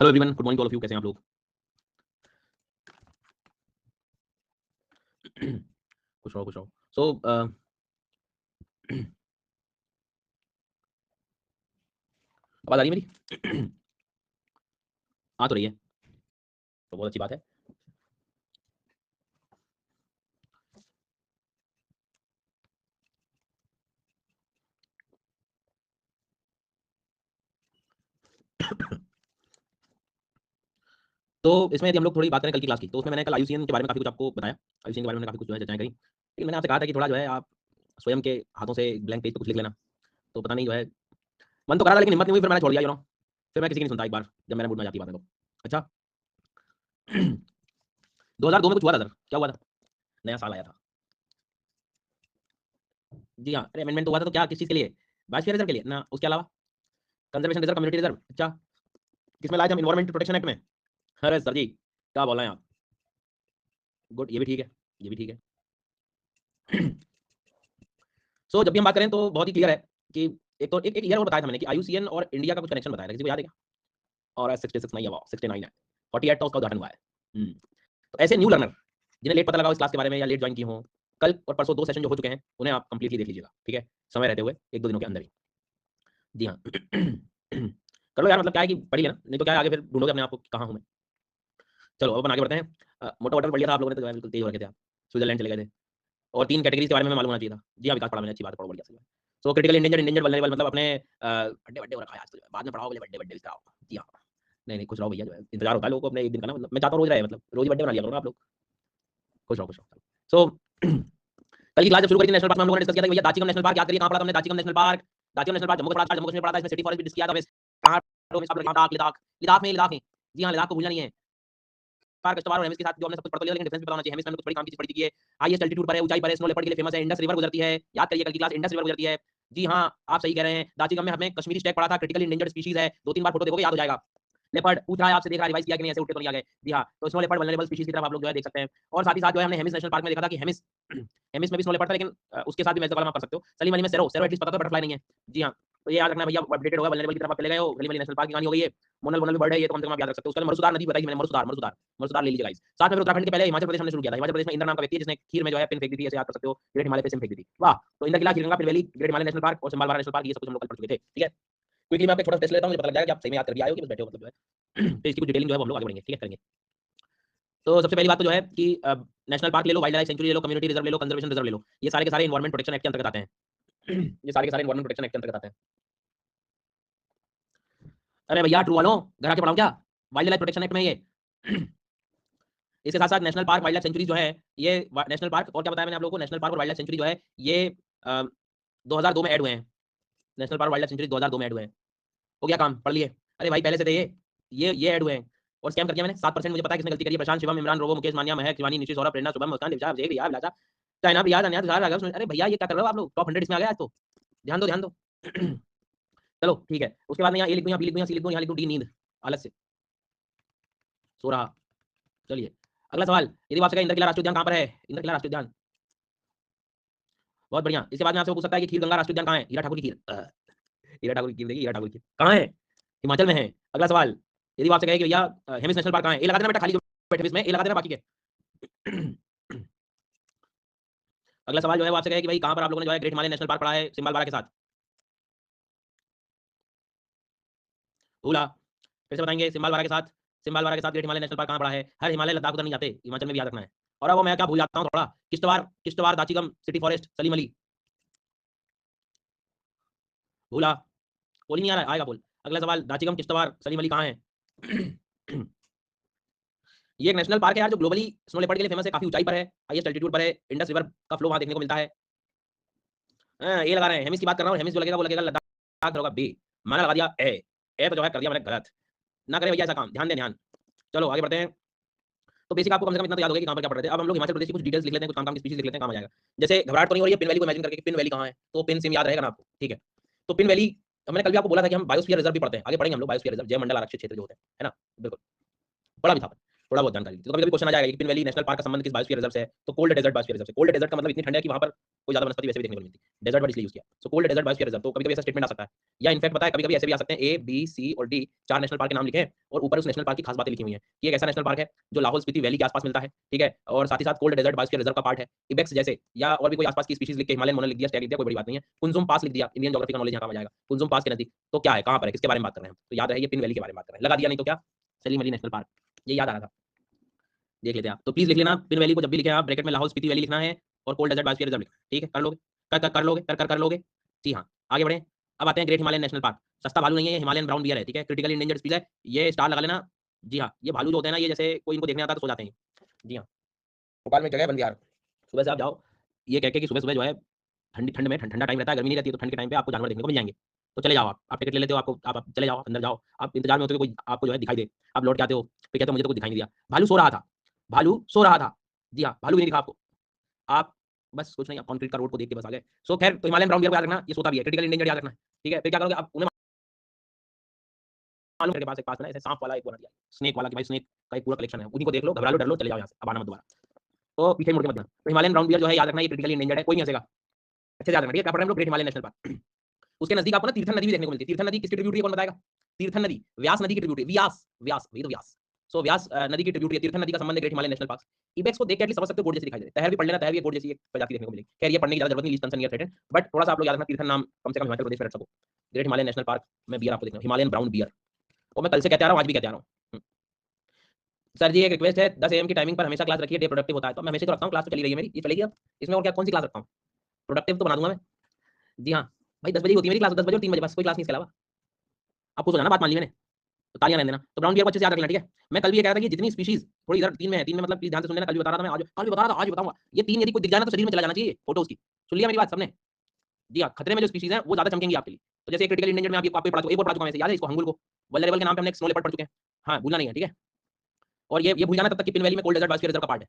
Hello everyone, good morning to all of you. कैसे हैं आप लोग? खुश रहो खुश रहो। सो आवाज आ रही है मेरी? आ तो रही है, तो बहुत अच्छी बात है। तो इसमें यदि हम लोग थोड़ी बात करें कल की क्लास की, तो उसमें मैंने कल आयुसीएन के बारे में काफ़ी कुछ आपको बताया। आयुसीएन के बारे में मैंने काफ़ी कुछ जो है चर्चाएँ करी, लेकिन मैंने आपसे कहा था कि थोड़ा जो है आप स्वयं के हाथों से ब्लैंक पेज पे कुछ लिख लेना। तो पता नहीं जो है, मन तो कर रहा था लेकिन हिम्मत नहीं हुई, फिर मैंने छोड़ दिया, फिर मैं किसी की नहीं सुनता एक बार जब मेरे मूड में आ जाती बात है तो। अच्छा। 2002 में कुछ हुआ था सर, क्या हुआ था? नया साल आया था। जी हाँ, अरे अमेंडमेंट तो हुआ था, तो क्या किस चीज़ के लिए? बायोस्फीयर रिजर्व के लिए ना, उसके अलावा कंजर्वेशन रिजर्व, कम्युनिटी रिजर्व। अच्छा, किसमें लाए थे हम? एनवायरमेंट प्रोटेक्शन एक्ट में। अरे सर जी, क्या बोल रहे हैं आप? गुड, ये भी ठीक है, ये भी ठीक है। सो जब भी हम बात करें तो बहुत ही क्लियर है कि एक तो एक ईयर और बताया था मैंने कि आईयूसीएन और इंडिया का कुछ कनेक्शन बताया था, किसी को याद है क्या? और 66 नहीं है, वो 69 है, 48 का उसका उद्घाटन हुआ है। तो ऐसे न्यू लर्नर जिन्हें लेट पता लगा इस क्लास के बारे में या लेट ज्वाइन की हो, कल और परसों 2 सेशन जो हो चुके हैं उन्हें आप कंप्लीटली देख लीजिएगा, ठीक है? समय रहते हुए 1-2 दिनों के अंदर ही। जी हाँ। कर लो यार, मतलब क्या है कि पढ़ ही लेना, नहीं तो क्या है आगे फिर ढूंढोगे अपने आप को कि कहाँ हूँ मैं। चलो अब अपन आगे बढ़ते हैं। मोटा मोटा पढ़ लिया था आप लोगों ने, तो बिल्कुल तेज हो रखे थे आप, स्विट्जरलैंड चले गए थे। और 3 कैटेगरीज के बारे में मालूम होना चाहिए था। जी हाँ, विकास पढ़ा मैंने, अच्छी बात है, पढ़ो बढ़िया से। So critical endangered, endangered vulnerable, मतलब अपने बर्थडे हो रखा है आज तो, बाद में पढ़ाओगे, बर्थडे बर्थडे कराओ। जी हाँ, नहीं नहीं, खुश रहो भैया, जो है इंतजार होता है लोगों को अपने एक दिन का ना, मतलब मैं चाहता हूँ रोज रहे, मतलब रोज बर्थडे बना लिया करो ना आप लोग। खुश रहो खुश रहो। सो कल की क्लास जब शुरू करी थी नेशनल पार्क में हम लोगों ने डिस्कस किया था भैया दाचीगम नेशनल पार्क याद करिए, कहाँ पढ़ा था हमने Dachigam national park? Dachigam national park Jammu Kashmir पढ़ा था, जम्मू कश्मीर पढ़ा था, इसमें सिटी फॉरेस्ट भी डिस्कस किया था, पहाड़ों में सब लद्दाख, लद्दाख लद्दाख में, लद्दाख में। जी हाँ, लद्दाख को भूलना नहीं है। पार्क कस्टमर और हेमिस के साथ जो हमने सब कुछ पढ़ लिया, लेकिन डिफरेंस भी पता होना चाहिए। हेमिस में कुछ बड़ी काम की चीज पड़ी थी, ये हाईएस्ट एल्टीट्यूड पर है, ऊंचाई पर है, स्नो लेपर्ड के लिए फेमस है, इंडस रिवर गुजरती है। याद करिए कल की क्लास इंडस रिवर गुजरती है। जी हाँ, आप सही कह रहे हैं। दाचीगम में हमें कश्मीरी स्टैग पढ़ा था, क्रिटिकली इंडेंजर्ड स्पीशीज है, 2-3 बार फोटो देखोगे याद हो जाएगा। लेपर्ड पूछ रहा है आपसे, देख रहा है रिवाइज किया कि नहीं, ऐसे उठे तो नहीं आ गए। जी हाँ, तो स्नो लेपर्ड वल्नरेबल स्पीशीज की तरफ आप लोग जो है देख सकते हैं। और साथ ही साथ जो है हमने हेमिस नेशनल पार्क में देखा था कि हेमिस हेमिस में भी स्नो लेपर्ड था, लेकिन उसके साथ भी मैच कॉलम आप कर सकते हो। सलीम अली में सेरो, सेरो एटलीस्ट पता था, बटरफ्लाई नहीं है। जी हाँ, तो ये याद रखना भैया, अपडेटेड होगा, वल्नरेबल की तरफ आप चले गए हो, सलीम अली नेशनल पार्क की कहानी हो गई है। मोनल मोनल भी बर्ड है, ये तो कम से कम आप याद रख सकते हो। उसका मरुसुदार नदी बताई मैंने, मरुसुदार मरुसुदार मरुसुदार ले लीजिए गाइस। साथ में फिर उत्तराखंड के पहले हिमाचल प्रदेश हमने शुरू किया था। हिमाचल प्रदेश में इंद्र नाम का व्यक्ति है जिसने खीर में जो है पिन फेंक दी थी, ऐसे याद कर सकते हो, ग्रेट हिमालय पे सिम फेंक दी थी। वाह, तो Indra Kila, Kheerganga, Pin valley, great Himalaya national park और सिंबालवारा नेशनल पार्क, ये सब कुछ हम लोग कल पढ़ चुके थे, ठीक है? क्विकली मैं आपको छोटा टेस्ट लेता हूँ, मुझे पता लग जाएगा कि आप सही में याद कर भी आए हो कि बस बैठे हो, मतलब जो है। तो इसकी कुछ डिटेलिंग जो है वो हम लोग आगे बढ़ेंगे, ठीक है, करेंगे। तो सबसे पहली बात तो जो है कि नेशनल पार्क ले लो, वाइल्ड लाइफ सेंचुरी ले लो, कम्युनिटी रिजर्व ले लो, कंजर्वेशन रिजर्व ले लो, ये सारे के सारे एनवायरमेंट प्रोटेक्शन एक्ट के अंतर्गत आते हैं। ये सारे के सारे एनवायरमेंट प्रोटेक्शन एक्ट के अंतर्गत आते हैं। अरे भैया ट्रू वालों, घर आके पढ़ाऊं क्या? वाइल्ड लाइफ प्रोटेक्शन एक्ट में ये। इसके साथ साथ national park, wild life sanctuary जो है, ये नेशनल पार्क और क्या बताया मैंने आप लोगों को, नेशनल पार्क और वाइल्ड लाइफ सेंचुरी जो है ये 2002 में ऐड हुए हैं। National park wild life sanctuary 2002 में ऐड हुए हैं। हो गया काम, पढ़ लिए। अरे भाई पहले से थे ये ऐड हुए हैं। और स्कैम कर दिया मैंने 7%, मुझे पता है किसने गलती करी है। प्रशांत, शिवम, इमरान, रोबो, मुकेश, मानिया, महक, शिवानी, निशी, सौरभ, प्रेरणा, शुभम, मुस्कान, दिशा, अभिषेक, रिया, अभिलाषा, चाइना, प्रिया, अनया, तुषार, राघव, अरे भैया ये क्या कर रहे हो आप लोग? टॉप 100 इसमें आ गया आज तो। ध्यान दो ध्यान दो। चलो ठीक है, उसके बाद मैं यहाँ ए लिख दूँ, यहाँ बी लिख दूँ, यहाँ सी लिख दूँ, यहाँ लिख दूँ डी, नींद, आलस से सो रहा। चलिए अगला सवाल, यदि आपसे कहें इंद्र किला राष्ट्रीय उद्यान कहाँ पर है? इंद्र किला राष्ट्रीय उद्यान, बहुत बढ़िया। इसके बाद में आपसे पूछ सकता है कि खीर गंगा राष्ट्रीय उद्यान कहाँ है? हीरा ठाकुर की खीर, हीरा ठाकुर की खीर देखिए, हीरा ठाकुर की खीर कहाँ है? हिमाचल में है। अगला सवाल, यदि आपसे कहे कि भैया हेमिस नेशनल पार्क कहाँ है? ए लगा देना बेटा, खाली जो बैठे इसमें ए लगा देना बाकी के। अगला सवाल जो है वो आपसे कहे कि भाई कहाँ पर आप लोगों ने जो है ग्रेट हिमालय नेशनल पार्क पढ़ा है सिंबालवारा के साथ? भूला? फिर से बताएंगे, सिंबालवारा के साथ, सिंबालवारा के साथ ग्रेट हिमालय नेशनल पार्क कहाँ पड़ा है? हर हिमालय लद्दाख उधर नहीं जाते, हिमाचल में भी याद रखना है। और अब वो मैं क्या भूल जाता हूँ थोड़ा, किश्तवाड़, किश्तवाड़, दाचीगम, सिटी फॉरेस्ट, सलीम अली, भूला? बोल ही नहीं आ रहा है, आएगा बोल। अगला सवाल, दाचीगम, किश्तवाड़, सलीम अली कहाँ है? ये एक नेशनल पार्क है यार जो ग्लोबली स्नो लेपर्ड के लिए फेमस है, काफी ऊंचाई पर है, हाईएस्ट एल्टीट्यूड पर है, इंडस रिवर का फ्लो वहां देखने को मिलता है। ये लगा रहे हैं, हेमिस की बात कर रहा हूँ, हेमिस जो लगेगा वो लगेगा लद्दाख होगा बी। मैंने लगा दिया ए तो जो है कर दिया मैंने गलत। ना करे भैया ऐसा काम, ध्यान दें ध्यान। चलो आगे बढ़ते हैं। तो बेसिक आपको कम से कम इतना तो याद होगा कि कहां पर क्या पढ़ रहे थे। अब हम लोग हिमाचल प्रदेश की कुछ डिटेल्स लिख लेते हैं, कुछ काम की स्पीशीज लिख लेते हैं, काम आ जाएगा। जैसे घबराहट तो नहीं हो रही है पिन वैली को इमेजिन करके कि पिन वैली कहां है? तो पिन सिम याद रहेगा ना आपको, ठीक है? तो पिन वैली, मैंने कल भी आपको बोला था कि हम बायोस्फीयर रिजर्व भी पढ़ते हैं, आगे पढ़ेंगे हम लोग बायोस्फीयर रिजर्व, जय मंडल आरक्षित क्षेत्र जो होते हैं, है ना? बिल्कुल, बड़ा भी था। थोड़ा बहुत जानकारी दी। तो कभी कभी क्वेश्चन आ जाएगा कि पिन वैली नेशनल पार्क का संबंध किस बायोस्फीयर रिजर्व से है, तो कोल्ड डेजर्ट बायोस्फीयर रिजर्व से। कोल्ड डेजर्ट का मतलब इतनी ठंड है कि वहां पर कोई ज्यादा वनस्पति वैसे भी देखने को नहीं मिलती, डेजर्ट वर्ड इसलिए यूज किया। So cold desert biosphere reserve, तो कभी कभी ऐसा स्टेटमेंट आ सकता है, या इनफैक्ट पता है कभी कभी ऐसे भी आ सकते हैं ए बी सी और डी, 4 नेशनल पार्क के नाम लिखे हैं और ऊपर उस नेशनल पार्क की खास बातें लिखी हुई हैं कि एक ऐसा नेशनल पार्क है जो लाहौल स्पीति वैली के आसपास मिलता है, ठीक है, और साथ ही साथ कोल्ड डेजर्ट बायोस्फीयर रिजर्व का पार्ट है। इबेक्स जैसे या और भी कोई आसपास की स्पीशीज लिख के हिमालयन मोनल लिख दिया, टैग लिख दिया, कोई बड़ी बात नहीं है। कुंजुम पास लिख दिया, इंडियन ज्योग्राफी का नॉलेज यहाँ काम आ जाएगा। कुंजुम पास के नजदीक तो क्या है, कहां पर है, किसके बारे में बात कर रहे हैं, तो याद रहे ये पिन वैली के बारे में बात कर रहे हैं। लगा दिया नहीं तो क्या, सलीम अली नेशनल पार्क, ये याद आ रहा था, देख लेते हैं आप। तो प्लीज लिख लेना पिन वैली को, जब भी लिखे आप ब्रैकेट में लाहौल स्पीति वैली लिखना है और कोल्ड डेजर्ट बायोस्फीयर रिजर्व लिखना, ठीक है, कर लोगे, कर लोगे, कर लोगे। जी हाँ, आगे बढ़े। अब आते हैं ग्रेट हिमालयन नेशनल पार्क। सस्ता भालू नहीं है ये, हिमालयन ब्राउन बियर है, ठीक है, क्रिटिकली इंडेंजर्ड स्पीसीज है, ये स्टार लगा लेना। जी हाँ, ये भालू जो होते हैं ना, ये जैसे कोई इनको देखने आता है तो सो जाते हैं। जी हाँ, भोपाल में एक जगह है बंदियार, सुबह से आप जाओ, ये कह के कि सुबह सुबह जो है ठंडी ठंड में ठंडा टाइम रहता है, गर्मी नहीं रहती है, तो ठंड के टाइम पे आपको जानवर देखने को मिल जाएंगे। तो चले जाओ, आप टिकट ले लेते हो, आपको आप चले जाओ, अंदर जाओ, आप इंतजार में होते हो कोई आपको जो है दिखाई दे, आप लौट के आते हो, फिर कहते हो मुझे तो कुछ दिखाई नहीं दिया। भालू सो रहा था, भालू सो रहा था। जी हाँ, भालू भी नहीं दिखा आपको, आप बस कुछ नहीं, आप कंक्रीट का रोड को देख के बस आ गए। सो खैर, तो हिमालयन ब्राउन बियर को याद रखना, ये सोता भी है, क्रिटिकल इंडेंजर्ड याद रखना है, ठीक है। फिर क्या करोगे आप, उन्हें मालूम के पास एक पास में ना ऐसे सांप वाला एक बना दिया, स्नेक वाला, कि भाई स्नेक का एक पूरा कलेक्शन है, उन्हीं को देख लो, घबरा लो, डर लो, चले जाओ यहाँ से, अब आना मत दोबारा। तो पीछे मुड़ के मत जाना। तो हिमालयन ब्राउन बियर जो है याद रखना, ये क्रिटिकली इंडेंजर्ड है, कोई नहीं हंसेगा, अच्छे से याद रखना, ठीक है। क्या पढ़ रहे हैं हम लोग, ग्रेट हिमालयन नेशनल पार्क। उसके नजदीक आपको ना तीर्थन नदी भी देखने को मिलती है। तीर्थन नदी किसकी ट्रिब्यूटरी है, कौन बताएगा? तीर्थन नदी व्यास नदी की ट्रिब्यूटरी, व्यास व्यास वही तो व्यास। सो व्यास नदी की ट्रिब्यूटरी है, तीर्थन नदी का संबंध है great Himalayan national park. Ibex को देख के एटलीस्ट समझ सकते हो, गोड जैसी दिखाई दे रही है, तहर भी पढ़ लेना, तहर भी एक गोड जैसी एक प्रजाति देखने को मिलेगी। खैर ये पढ़ने की ज्यादा जरूरत नहीं, लीस्ट कंसर्न थ्रेटेड, बट थोड़ा सा आप लोग याद रखना, तीर्थन नाम कम से कम हिमाचल प्रदेश में रख सको। ग्रेट हिमालयन नेशनल पार्क में बियर आपको देखना, हिमालयन ब्राउन बियर, और मैं कल से कहते आ रहा हूँ, आज भी कहते आ रहा हूँ। सर जी एक रिक्वेस्ट है, 10 AM की टाइमिंग पर हमेशा क्लास रखिए, डे प्रोडक्टिव होता है। तो मैं हमेशा तो रखता हूँ, क्लास तो चली रही है मेरी, ये चलेगी अब, इसमें और क्या कौन सी क्लास रखता हूँ, प्रोडक्टिव तो बना दूंगा मैं। जी हाँ भाई, 10 बजे होती है मेरी क्लास, 10 बजे और 3 बजे, बस कोई क्लास नहीं इसके अलावा। आपको सोचा ना, बात मान ली मैंने, तो तालियां रहने देना। तो ब्राउन बियर को अच्छे से याद रख लेना, ठीक है। मैं कल भी ये कह रहा था कि जितनी स्पीशीज थोड़ी इधर तीन में है, तीन में मतलब प्लीज ध्यान से सुन लेना, कल भी बता रहा था मैं, आज कल भी बता रहा था, आज भी बताऊंगा। ये तीन यदि कोई दिख जाए ना तो शरीर में चला जाना चाहिए फोटो उसकी, सुन लिया मेरी बात सबने? जी हाँ, खतरे में जो स्पीशीज है वो ज्यादा चमकेंगी आपके लिए। तो जैसे क्रिटिकल इंडेंजर्ड में आपको पढ़ा चुका, एक और पढ़ा चुका मैं, याद है इसको, हंगुल को, वल्नरेबल के नाम पे हमने एक स्नो लेपर्ड पढ़ चुके हैं, हाँ भूलना नहीं है, ठीक है। और ये भूल जाना तब तक कि पिन वैली में कोल्ड डेजर्ट बायोस्फीयर रिजर्व का पार्ट है,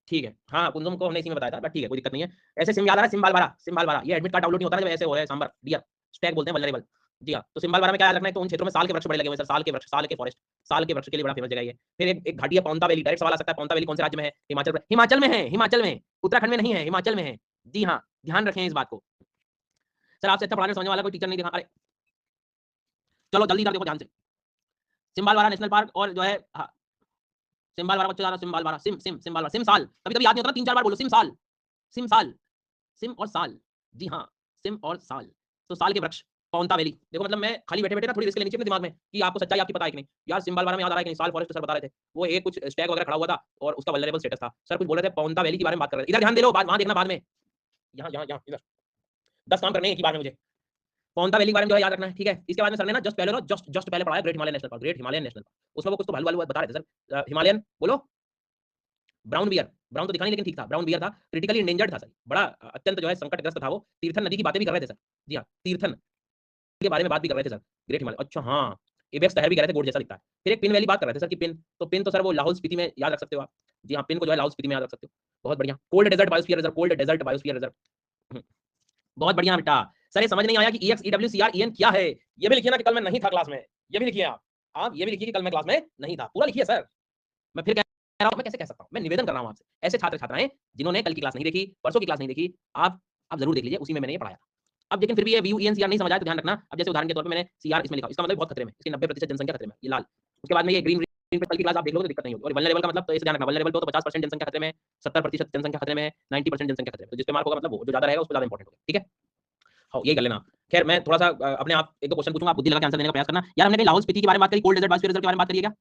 ठीक है। हाँ कुंजुम को हमने इसी में बताया था, बट ठीक है, कोई दिक्कत नहीं है। ऐसे सिम याद आ रहा है, सिम्बाल वाला, सिम्बाल वाला, ये एडमिट कार्ड डाउनलोड नहीं होता ना जब ऐसे हो रहा है सांबर डियर, स्टैग बोलते हैं वल्नरेबल। जी हाँ, तो सिम्बाल वाला में क्या याद रखना है, तो उन क्षेत्रों में साल के वृक्ष बड़े लगे हुए हैं सर, साल के वृक्ष, साल के फॉरेस्ट, साल के वृक्ष के लिए बड़ा फेमस जगह है ये। फिर एक घाटी है पौंता वैली, डायरेक्ट सवाल आ सकता है, पौंता वैली कौन से राज्य में है? हिमाचल प्रदेश, हिमाचल में है, हिमाचल में, उत्तराखंड में नहीं है, हिमाचल में है। जी हाँ, ध्यान रखें इस बात को। सर आपसे अच्छा पढ़ाने समझने वाला कोई टीचर नहीं दिखा, अरे चलो जल्दी कर देखो ध्यान से। सिम्बाल वाला नेशनल पार्क और जो है सिम्बाल वाला, बच्चा जा रहा, सिम्बाल वाला, सिम्बाल वाला, सिम साल, कभी कभी याद नहीं होता ना, 3 4 बार बोलो, सिम साल, सिम साल, सिम और साल। जी हाँ, सिम और साल। तो साल के वृक्ष, पौंता वैली। देखो मतलब मैं खाली बैठे बैठे ना थोड़ी रिस्क लेनी चाहिए अपने दिमाग में कि आपको सच्चाई आपकी पता है कि नहीं। यार सिम्बाल वाला में याद आ रहा है कि नहीं, साल फॉरेस्ट सर बता रहे थे, वो एक कुछ स्टैग वगैरह खड़ा हुआ था और उसका वल्नरेबल स्टेटस था। सर कुछ बोल रहे थे पौंता वैली के बारे में बात कर रहे थे, इधर ध्यान दे लो, वहां देखना बाद में, यहाँ यहाँ यहाँ इधर 10 काम करने हैं एक ही बार में मुझे। पौंता वैली के बारे में जो है याद रखना है, ठीक है। इसके बाद में सर ने ना जस्ट पहले पढ़ाया great Himalayan national park, great Himalayan national park, उसमें वो कुछ तो भालू वालू बता रहे थे सर। हिमालयन बोलो, ब्राउन बियर, ब्राउन तो दिखा नहीं लेकिन ठीक था, ब्राउन बियर था, क्रिटिकली इंडेंजर्ड था सर, बड़ा अत्यंत जो है संकटग्रस्त था वो। तीर्थन नदी की बातें भी कर रहे थे सर। जी हाँ, तीर्थन के बारे में बात भी कर रहे थे सर, ग्रेट हिमालय, अच्छा हाँ, इबेक्स तहर भी कह रहे थे, गोड जैसा दिखता है। फिर एक पिन वैली बात कर रहे थे सर की पिन, तो पिन तो सर वो लाहौल स्पीति में याद रख सकते हो आप। जी हाँ, पिन को जो है लाहौल स्पीति में याद रख सकते हो, बहुत बढ़िया। Cold desert biosphere reserve, cold desert biosphere reserve, बहुत बढ़िया बेटा। सर ये समझ नहीं आया कि EXEWCREN क्या है, ये भी लिखिए ना कि कल मैं नहीं था क्लास में, ये भी लिखिए आप ये भी लिखिए कि कल मैं क्लास में नहीं था, पूरा लिखिए सर। मैं फिर कह रहा हूं, मैं कैसे कह सकता हूं, मैं निवेदन कर रहा हूं आपसे, ऐसे छात्र छात्राएं जिन्होंने कल की क्लास नहीं देखी, परसों की क्लास नहीं देखी, आप जरूर देख लीजिए, उसी में मैंने ये पढ़ाया था। अब लेकिन फिर भी ये VUENCR नहीं समझ आया तो ध्यान रखना। अब जैसे उदाहरण के तौर पे मैंने CR इसमें लिखा, इसका मतलब बहुत खतरे में, इसकी 90% जनसंख्या खतरे में, ये लाल। उसके बाद में ये ग्रीन कल की क्लास आप देख लो तो दिक्कत नहीं होगी। और वल्नरेबल का मतलब तो इसे ध्यान रखना, वल्नरेबल तो 50% जनसंख्या खतरे में, 70% जनसंख्या खतरे में, 90% जनसंख्या खतरे में, तो जिस पे मार्क होगा मतलब वो जो ज्यादा रहेगा उस पर ज्यादा इंपॉर्टेंट होगा, ठीक है। हाँ ये कर लेना। खैर मैं थोड़ा सा अपने आप एक दो क्वेश्चन पूछूंगा, आप बुद्धि लगा के आंसर देने का प्रयास करना। यार हमने कहीं लाहौल स्पीति के बारे में बात करी, कोल्ड डेजर्ट बायोस्फीयर रिजर्व के बारे में बात करी है क्या?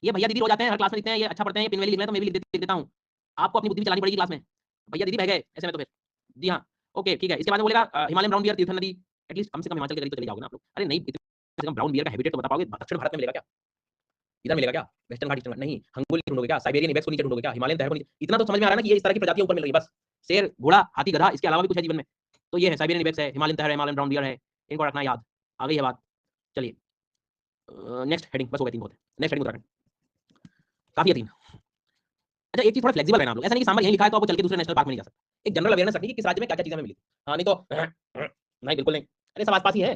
ये भैया दीदी रोज आते हैं, हर क्लास में लिखते हैं, ये अच्छा पढ़ते हैं, ये पिन वैली लिख रहे हैं तो मैं भी लिख देता हूँ। आपको अपनी बुद्धि भी चलानी पड़ेगी क्लास में, भैया दीदी बह गए ऐसे में तो फिर। जी हाँ, ओके ठीक है। इसके बाद में बोलेगा हिमालयन ब्राउन बियर, तीर्थन नदी, एटलीस्ट कम से कम हिमाचल के करीब तो चले जाओगे ना आप लोग। अरे नहीं, इतने कम ब्राउन बियर का हैबिटेट तो बता पाओगे, दक्षिण भारत में मिलेगा क्या? इधर मिलेगा क्या? वेस्टर्न घाट ईस्टर्न घाट नहीं, हंगुल ढूंढोगे क्या? साइबेरियन इबेक्स को नीचे ढूंढोगे क्या? हिमालयन तहर को नीचे, इतना तो समझ में आ रहा है ना कि ये इस तरह की प्रजातियां ऊपर मिल रही है बस। शेर, घोड़ा, हाथी, गधा, इसके अलावा भी कुछ है जीवन में? तो ये है साइबेरियन इबेक्स है, हिमालयन तहर है, हिमालयन ब्राउन बियर है, इनको रखना याद। आ गई है बात, चलिए नेक्स्ट हेडिंग, बस हो गए 3 बहुत है। नेक्स्ट हेडिंग उत्तराखंड, काफी है 3। अच्छा एक चीज थोड़ा फ्लेक्सिबल रहना आप लोग, ऐसा नहीं कि सांबर यहीं लिखा है तो आपको चल के दूसरे नेशनल पार्क में नहीं जा सकते। एक जनरल अवेयरनेस रखनी कि किस राज्य में क्या क्या चीजें हमें मिली। हाँ नहीं तो नहीं बिल्कुल नहीं, अरे सब आसपास ही है।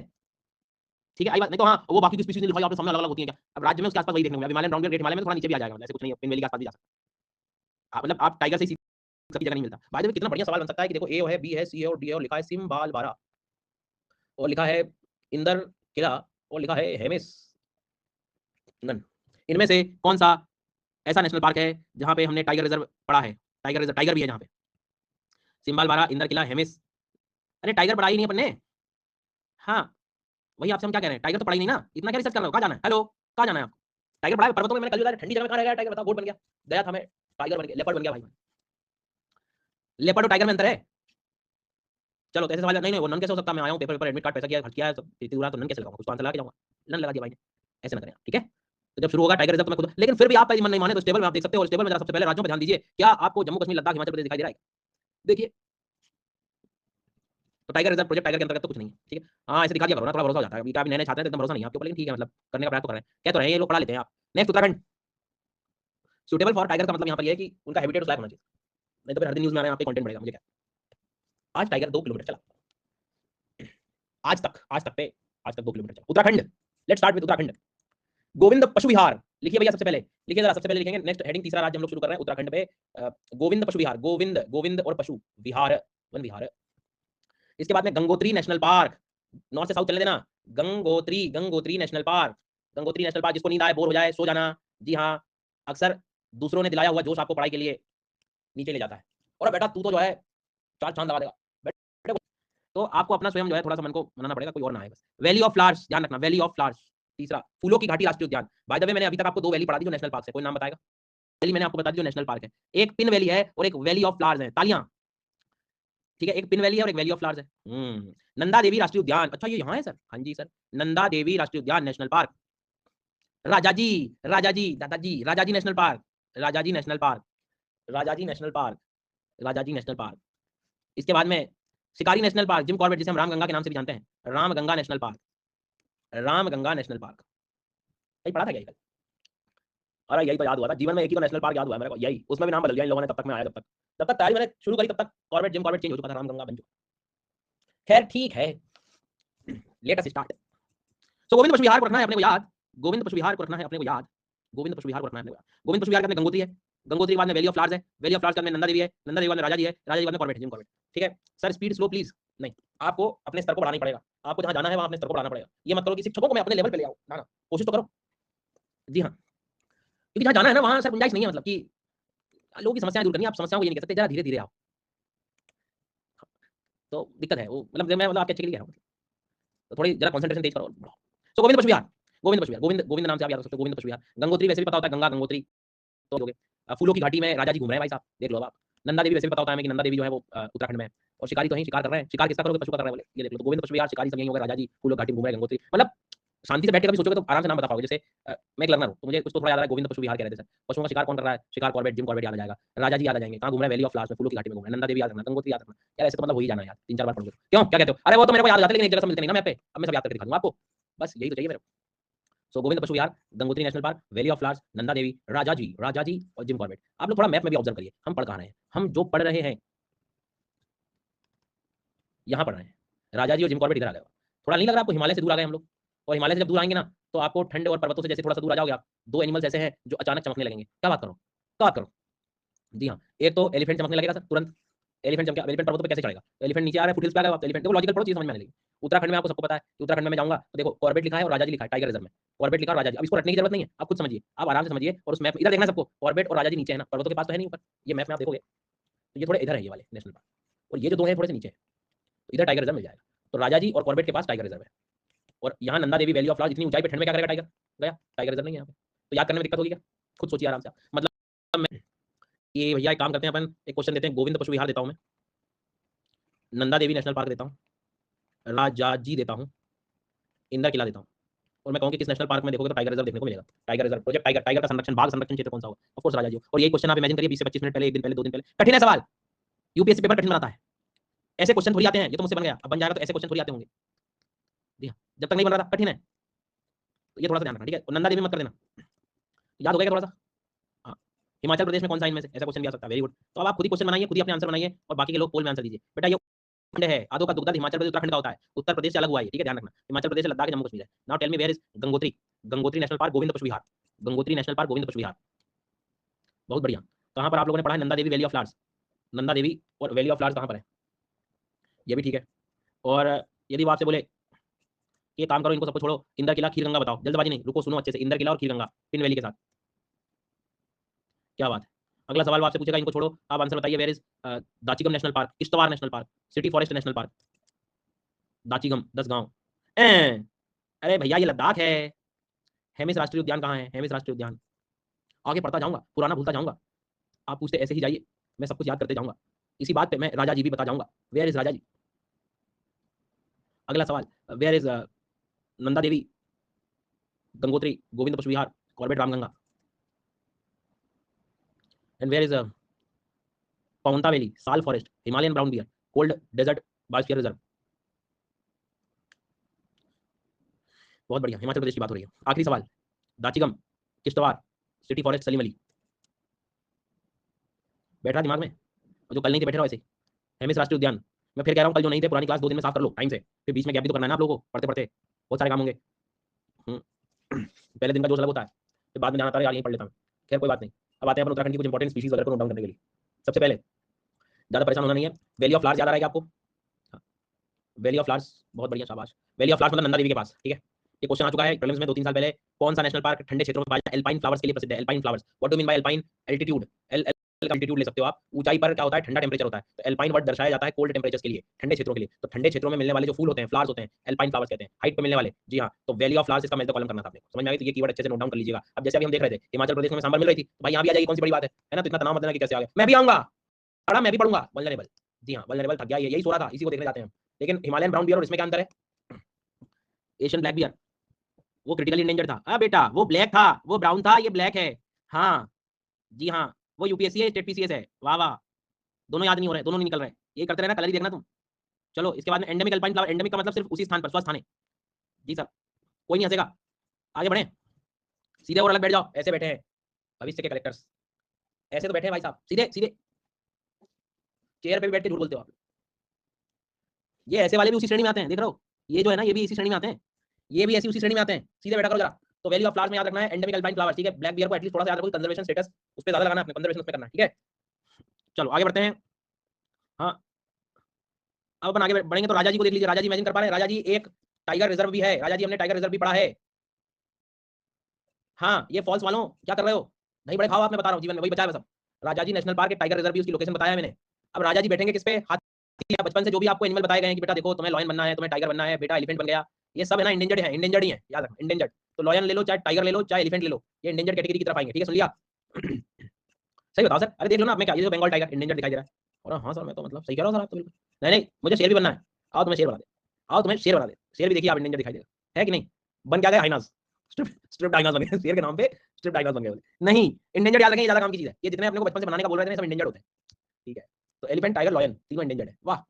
ठीक है, आई बात। नहीं तो हाँ, वो बाकी की स्पीशीज ने लिखवाई आपने सामने अलग अलग होती है क्या? अब राज्य में उसके आसपास वही देखने को मिला, Himalayan brown beer great Himalaya में थोड़ा नीचे भी आ जाएगा, मतलब ऐसे कुछ नहीं है, पिन वैली के आसपास भी जा सकता है। मतलब आप टाइगर से सभी जगह नहीं मिलता। बाय द वे कितना बढ़िया सवाल बन सकता है कि देखो ए है, बी है, सी है और डी है और लिखा है सिम्बाल बारा और लिखा है इंदर किला और लिखा है हेमिस नन। इनमें से कौन सा ऐसा नेशनल पार्क है जहां पे हमने टाइगर रिजर्व पढ़ा है? टाइगर रिजर्व, टाइगर भी है जहां पे। सिम्बाल बारा, इंदर किला, हेमिस। अरे टाइगर पढ़ा ही नहीं अपन ने। हाँ, वही आपसे हम क्या कह रहे हैं, टाइगर तो पढ़ा ही नहीं ना, इतना क्या रिसर्च कर रहे हो, कहाँ जाना है? हेलो, कहाँ जाना है आपको? टाइगर पढ़ा है पर्वतों में, मैंने कल बताया ठंडी जगह में कहाँ रह गया टाइगर, बताओ, गोट बन गया, गया था मैं, टाइगर बन गया, लेपर्ड बन गया भाई। लेपर्ड और टाइगर में अंतर है? चलो तो ऐसे सवाल नहीं नहीं, वो नन कैसे हो सकता? मैं आया हूँ पेपर पर, एडमिट कार्ड पैसा किया, खर्च किया है, सब इतनी दूर तो नन कैसे लगाऊंगा? कुछ तो आंसर लगा के जाऊंगा। नन लगा दिया भाई ने, ऐसे ना करें, ठीक है? तो जब शुरू होगा टाइगर रिजर्व तो मैं खुद, लेकिन फिर भी आपका मन नहीं माने तो स्टेबल में आप देख सकते हो, स्टेबल में जरा सबसे पहले राज्यों पर ध्यान दीजिए, क्या आपको जम्मू कश्मीर लद्दाख हिमाचल प्रदेश दिखाई दे रहा है? देखिए, तो टाइगर रिजर्व प्रोजेक्ट टाइगर के अंतर्गत तो कुछ नहीं है, ठीक है? हाँ, ऐसे दिखा दिया करो ना, थोड़ा भरोसा हो जाता है। अभी क्या नए नए छात्र हैं तो एकदम भरोसा नहीं है आपके ऊपर, लेकिन ठीक है, मतलब करने का प्रयास तो कर रहे हैं, कह तो रहे हैं ये लोग, पढ़ा लेते हैं आप। Next Uttarakhand, suitable for tiger का मतलब यहाँ पर ये है कि उनका हैबिटेट उस लायक होना चाहिए, नहीं तो फिर हर दिन न्यूज़ में आ रहे हैं, यहाँ पे कंटेंट बढ़ेगा, मुझे क्या। आज टाइगर 2 किलोमीटर चला, आज तक 2 किलोमीटर चला Uttarakhand. Let's start with Uttarakhand. Govind Pashu विहार लिखिए भैया, सबसे पहले लिखिए जरा, सबसे पहले लिखेंगे नेक्स्ट हेडिंग, तीसरा राज्य हम लोग शुरू कर रहे हैं उत्तराखंड पे। गोविंद पशु विहार, गोविंद, गोविंद और पशु विहार, वन विहार। इसके बाद में गंगोत्री नेशनल पार्क, नॉर्थ से साउथ चलने देना। Gangotri, Gangotri national park, Gangotri national park, जिसको नींद आए, बोर हो जाए, सो जाना। जी हाँ, अक्सर दूसरों ने दिलाया हुआ जोश आपको पढ़ाई के लिए नीचे ले जाता है। और बेटा तू तो जो है चार चांद लगा देगा बेटा, तो आपको अपना स्वयं जो है थोड़ा सा मन को मनाना पड़ेगा, कोई और ना है बस। वैली ऑफ फ्लावर्स, ध्यान रखना, वैली ऑफ फ्लावर्स। तीसरा, फूलों की घाटी राष्ट्रीय उद्यान। बाय द वे मैंने अभी तक आपको 2 वैली पढ़ा दी जो नेशनल पार्क है, कोई नाम बताएगा? वैली मैंने आपको बता दी जो नेशनल पार्क है, एक पिन वैली है और एक वैली ऑफ फ्लावर्स है, तालियां, ठीक है? एक पिन वैली है और एक वैली ऑफ फ्लावर्स है। नंदा देवी राष्ट्रीय उद्यान, अच्छा ये यहाँ है सर? हाँ जी सर, नंदा देवी राष्ट्रीय उद्यान नेशनल पार्क। राजाजी, राजाजी, दादाजी, Rajaji national park, Rajaji national park, Rajaji national park, Rajaji national park. इसके बाद में शिकारी नेशनल पार्क, जिम कॉर्बेट जिसे हम रामगंगा के नाम से भी जानते हैं, Ramganga national park, Ramganga national park. यही पढ़ा था क्या कल? अरे यही तो याद हुआ था, जीवन में एक ही तो नेशनल पार्क याद हुआ है मेरे को, यही, उसमें भी नाम बदल दिया इन लोगों ने, तब तक मैं आया, तब तक तैयारी मैंने शुरू करी, तब तक कॉर्बेट जिम कॉर्बेट चेंज हो चुका था, रामगंगा बन चुका। खैर ठीक है, लेट अस स्टार्ट। सो गोविंद पशु विहार को रखना है अपने को याद, गोविंद पशु विहार को रखना है अपने को याद, गोविंद पशु विहार को रखना है अपने को याद। गोविंद पशु विहार के अंदर गंगोत्री है, गंगोत्री के बाद में वैली ऑफ फ्लावर्स है, वैली ऑफ फ्लावर्स के अंदर नंदा देवी है, नंदा देवी के बाद में राजा जी है, राजा जी के बाद में कॉर्बेट है, जिम कॉर्बेट, ठीक है? सर स्पीड स्लो प्लीज, नहीं, आपको अपने स्तर को बढ़ाना ही पड़ेगा, आपको जहां जाना है वहां अपने स्तर को बढ़ाना पड़ेगा। ये मत करो कि शिक्षकों को मैं अपने लेवल पे ले आऊं, ना ना, कोशिश तो करो। जी हाँ, क्योंकि जहां जाना है ना वहां सर गुंजाइश नहीं है, मतलब कि लोगों की समस्याएं दूर करनी है, आप समस्याओं को ये नहीं कह सकते जरा धीरे धीरे आओ, तो दिक्कत है वो, मतलब मैं मतलब आपके अच्छे के लिए कह रहा हूँ, तो थोड़ी जरा कंसंट्रेशन तेज करो। सो गोविंद पशु विहार, गोविंद पशु विहार, गोविंद, गोविंद नाम से आप याद रख सकते हो, गोविंद पशु विहार। गंगोत्री वैसे भी पता होता है, गंगा गंगोत्री तो हो गए। फूलों की घाटी में राजा जी घूम रहे हैं भाई साहब, देख लो आप। नंदा देवी वैसे भी पता होता है हमें कि नंदा देवी जो है वो उत्तराखंड में है, और शिकारी तो है, शिकार कर रहे हैं, शिकार किसका करोगे? पशु का कर रहे हैं बोले, ये देख लो। तो गोविंद पशु विहार, शिकारी सब यही हो गए, राजा जी फूलों घाटी में घूम रहे हैं, गंगोत्री, मतलब शांति से बैठ के कभी सोचोगे तो आराम से नाम बता पाओगे। जैसे मैं एक लर्नर हूँ तो मुझे कुछ तो थोड़ा याद आ रहा है, गोविंद पशु विहार कह रहे थे सर, पशुओं का शिकार कौन कर रहा है? शिकार कॉर्बेट, जिम कॉर्बेट याद आ जाएगा, राजा जी याद आ जाएंगे, कहाँ घूम रहे हैं? वैली ऑफ फ्लावर्स में, फूलों की घाटी में घूम रहे हैं, नंदा देवी याद रखना, गंगोत्री याद रखना, यार ऐसे तो मतलब वही जाना है यार, 3-4 बार पढ़ोगे, क्यों क्या कहते हो? अरे वो तो मेरे को याद आ जाता है, लेकिन एक जगह से मिलते नहीं ना मैप पे, अब मैं सब याद करके दिखा दूंगा आपको, बस यही तो चाहिए मेरे को। So Govind Pashu Vihar, Gangotri national park, valley of flowers, Nanda Devi, Raja ji और जिम कॉर्बेट। आप लोग थोड़ा मैप में भी ऑब्जर्व करिए, हम पढ़ कहाँ रहे हैं, हम जो पढ़ रहे हैं यहाँ पढ़ रहे हैं, राजा जी और जिम कॉर्बेट इधर आ गए। थोड़ा नहीं लग रहा आपको हिमालय से दूर आ गए हम लोग? और हिमालय से जब दूर आएंगे ना तो आपको ठंड और पर्वतों से जैसे थोड़ा सा दूर आ जाओगे आप, 2 एनिमल्स ऐसे हैं जो अचानक चमकने लगेंगे। क्या बात करो, क्या बात करो? जी हाँ, एक तो एलिफेंट चमकने लगेगा सर तुरंत, एलिफेंट चमका, एलिफेंट पर्वतों पे कैसे चढ़ेगा? एलिफेंट नीचे आ रहा है, फुटहिल्स पे आ गया, एलिफेंट देखो, लॉजिकल पढ़ो, चीज समझ में आने लगी। उत्तराखंड में आपको सबको पता है कि उत्तराखंड में मैं जाऊंगा तो देखो कॉर्बेट लिखा है और राजा जी लिखा है, टाइगर रिजर्व में कॉर्बेट लिखा और राजा जी, अब इसको रटने की जरूरत नहीं है, आप खुद समझिए, आप आराम से समझिए, और उस मैप इधर देखना सबको, कॉर्बेट और राजा जी नीचे है ना, पर्वतों के पास तो है नहीं ऊपर, ये मैप में आप देखोगे तो ये थोड़े इधर है ये वाले नेशनल पार्क, और ये जो 2 है थोड़े से नीचे है, तो इधर टाइगर रिजर्व मिल जाएगा। तो राजा जी और कॉर्बेट के पास टाइगर रिजर्व है, और यहाँ Nanda Devi, valley of flowers, इतनी ऊंचाई पे ठंड में क्या करेगा टाइगर? गया, टाइगर रिजर्व नहीं है यहाँ पे, तो याद करने में दिक्कत होगी क्या? खुद सोचिए आराम से, मतलब मैं ये भैया एक काम करते हैं अपन, एक क्वेश्चन देते हैं, गोविंद पशु विहार देता हूँ मैं, नंदा देवी नेशनल पार्क देता हूँ, राजाजी देता हूँ, इंदर किला देता हूँ, और मैं कहूँ कि किस नेशनल पार्क में देखोगे तो टाइगर रिजर्व देखने को मिलेगा, tiger reserve project, tiger, tiger का संरक्षण, बाघ संरक्षण क्षेत्र कौन सा होगा? ऑफ कोर्स राजा जी। और यही क्वेश्चन आप इमेजिन करिए 20 से 25 मिनट पहले, 1 दिन पहले, 2 दिन पहले, कठिन है सवाल, यूपीएससी पेपर कठिन बनाता है, ऐसे क्वेश्चन थोड़ी आते हैं, ये तो मुझसे बन गया, अब बन जाएगा तो ऐसे क्वेश्चन थोड़ी आते होंगे। जी हाँ, जब तक नहीं बन रहा था कठिन है, तो ये थोड़ा सा ध्यान रखना, ठीक है? और नंदा देवी मत कर देना, याद हो गया थोड़ा सा? हाँ, हिमाचल प्रदेश में कौन सा इनमें से, ऐसा क्वेश्चन भी आ सकता है, वेरी गुड। तो अब आप खुद ही क्वेश्चन बनाइए, खुद ही अपने आंसर बनाइए, और बाकी के लोग पोल में आंसर दीजिए। बेटा ये है, आधो का दुग्धर हिमाचल प्रदेश उत्तराखंड का होता है, उत्तर प्रदेश से अलग हुआ है, ठीक है, ध्यान रखना। हिमाचल प्रदेश से लद्दाख जम्मू कश्मीर है। Now tell me where is Gangotri? Gangotri national park Govind Pashu Vihar, Gangotri national park Govind Pashu Vihar. बहुत बढ़िया। कहाँ पर आप लोगों ने पढ़ा है? Nanda Devi valley of flowers, Nanda देवी और वैली ऑफ फ्लावर्स कहाँ पर है? ये भी ठीक है। और यदि वो आपसे बोले ये काम करो, इनको सबको छोड़ो, इंदर किला खीर गंगा बताओ, जल्दबाजी नहीं, रुको सुनो अच्छे से, इंदर किला और खीर गंगा पिन वैली के साथ, क्या बात है। अगला सवाल वो आपसे पूछेगा, इनको छोड़ो, आप आंसर बताइए, where is Dachigam national park, Kishtwar national park, city forest national park, Dachigam 10 गांव। अरे भैया ये लद्दाख है। हेमिस राष्ट्रीय उद्यान कहाँ है? हेमिस राष्ट्रीय उद्यान, आगे पढ़ता जाऊंगा, पुराना भूलता जाऊंगा, आप पूछते ऐसे ही जाइए, मैं सब कुछ याद करते जाऊंगा। इसी बात पे मैं राजा जी भी बता जाऊंगा, वेयर इज राजा जी। अगला सवाल, where is Nanda Devi, Gangotri, Govind Pashu Vihar, Corbett Ramganga, and where is Paonta valley, sal forest, Himalayan brown bear, cold desert biosphere reserve. बहुत बढ़िया, हिमाचल प्रदेश की बात हो रही है। आखिरी सवाल, दाचिगम, किश्तवाड़, सिटी फॉरेस्ट, सलीम अली, बैठ रहा दिमाग में? और जो कल नहीं थे बैठे रहो ऐसे। हेमिस राष्ट्रीय उद्यान, मैं फिर कह रहा हूँ, कल जो नहीं थे पुरानी क्लास 2 दिन में साफ कर लो टाइम से, फिर बीच में गैप भी तो करना है ना आप लोगों को, पढ़ते पढ़ते बहुत सारे काम होंगे। पहले दिन का जोश अलग होता है, फिर बाद में ध्यान आता है यार यहीं पढ़ लेता हूँ। खैर कोई बात नहीं, अब आते हैं अपन उत्तराखंड की कुछ इंपॉर्टेंट स्पीशीज वगैरह को नोट डाउन करने के लिए। सबसे पहले, ज़्यादा परेशान होना नहीं है, वैली ऑफ फ्लावर्स याद आ रहा है क्या आपको? वैली ऑफ फ्लावर्स, बहुत बढ़िया, शाबाश। वैली ऑफ फ्लावर्स मतलब नंदा देवी के पास, ठीक है। ये क्वेश्चन आ चुका है प्रीलिम्स में 2-3 साल पहले। कौन सा नेशनल पार्क ठंडे क्षेत्रों में पाया जाता है? एल्पाइन फ्लावर्स के लिए प्रसिद्ध है, alpine flowers. What do mean by alpine? Altitude, L का एल्टीट्यूड ले सकते हो आप, ऊंचाई पर क्या होता है, ठंडा टेंपरेचर होता है, तो एल्पाइन वर्ड दर्शाया जाता है कोल्ड टेंपरेचर्स के लिए, ठंडे क्षेत्रों के लिए। तो ठंडे क्षेत्रों में मिलने वाले जो फूल होते हैं, फ्लावर्स होते हैं, एल्पाइन फ्लावर्स कहते हैं, हाइट पे मिलने वाले। जी हाँ, तो वैली ऑफ फ्लावर्स इसका मैं कॉलम करना था आपने, समझ में आ गई? तो ये कीवर्ड अच्छे से नोट डाउन कर लीजिएगा। अब जैसे अभी हम देख रहे थे हिमाचल प्रदेश में सांबर मिल रही थी, भाई यहाँ भी आ जाएगी, कौन सी बड़ी बात है ना? तो इतना तनाव मत लेना कि कैसे आ गया, मैं भी आऊंगा, पढ़ा मैं भी पढ़ूंगा, वल्नरेबल। जी हाँ, वल्नरेबल थक गया, यही सो रहा था, इसी को देखने जाते हैं हम। लेकिन हिमालयन ब्राउन बियर और इसमें क्या अंतर है? एशियन ब्लैक बियर वो क्रिटिकली इंडेंजर्ड था। हाँ बेटा, वो ब्लैक था, वो ब्राउन था, ये ब्लैक है। हाँ जी हाँ, वो यूपीएससी है, स्टेट पीसीएस है, वाह वाह। दोनों याद नहीं हो रहे, दोनों नहीं निकल रहे, ये करते रहना, कलर ही देखना तुम। चलो इसके बाद में एंडेमिक अल्पाइन फ्लावर, एंडेमिक का मतलब सिर्फ उसी स्थान पर, स्वस्थ स्थान है। जी सर, कोई नहीं हंसेगा, आगे बढ़े, सीधे और अलग बैठ जाओ, ऐसे बैठे हैं भविष्य के कलेक्टर्स, ऐसे तो बैठे हैं भाई साहब, सीधे सीधे, चेयर पे भी बैठ के झूठ बोलते हो आप। ये ऐसे वाले भी उसी श्रेणी में आते हैं, देख रहे हो, ये जो है ना, ये भी इसी श्रेणी में आते हैं, ये भी ऐसी उसी श्रेणी में आते हैं, सीधे बैठा करो जरा। तो वैल्यू ऑफ फ्लावर्स में याद रखना है एंडेमिक अल्पाइन फ्लावर, ठीक है। ब्लैक बियर को एटलीस्ट थोड़ा सा याद रखो, कंजर्वेशन स्टेटस उस पे ज्यादा लगाना है अपने, कंजर्वेशन पे करना है, ठीक है। चलो आगे बढ़ते हैं। हाँ, अब अपन आगे बढ़ेंगे तो राजा जी को देख लीजिए, राजा जी इमेजिन कर पा रहे हैं, राजा जी एक टाइगर रिजर्व भी है, राजा जी हमने टाइगर रिजर्व भी पढ़ा है। हाँ, ये फॉल्स वालों क्या कर रहे हो, नहीं बड़े खाओ आप, मैं बता रहा हूँ, जीवन में वही बचा है सब। राजा जी नेशनल पार्क एक टाइगर रिजर्व भी, उसकी लोकेशन बताया मैंने। अब राजा जी बैठेंगे किस पे? हाथी। बचपन से जो भी आपको एनिमल बताए गए हैं कि बेटा देखो तुम्हें लॉयन बनना है, तुम्हें टाइगर बनना है, बेटा एलिफेंट बन गया, ये सब है ना इंडेंजर्ड है, इंडेंजर्ड ही है, याद रखना इंडेंजर्ड। तो लॉयन ले लो, चाहे टाइगर ले लो, चाहे एलिफेंट ले लो, ये इंडेंजर्ड कैटेगरी की तरफ आएंगे, ठीक है, सुन लिया? सही बताओ सर, अरे देख लो ना आप में क्या, ये जो बंगाल टाइगर इंडेंजर्ड दिखाई दे रहा है। और हाँ सर मैं तो मतलब सही कह रहा हूँ सर, आप तो बिल्कुल। नहीं नहीं, मुझे शेर भी बनना है, आओ तुम्हें शेर बना दे, आओ तुम्हें शेर बना दे, शेर भी देखिए आप, इंडेंजर्ड दिखाई देगा, है कि नहीं? बन क्या गए? हाइनास, स्ट्रिप डाइनास बन गए, शेर के नाम पे स्ट्रिप डाइनास बन गए बोले। नहीं, इंडेंजर्ड याद रखें, ये ज्यादा काम की चीज है, ये जितने अपने को बचपन से बनाने का बोल रहे थे सब इंडेंजर्ड होते हैं, ठीक है। तो एलिफेंट, टाइगर, लॉयन तीनों इंडेंजर्ड है, वाह।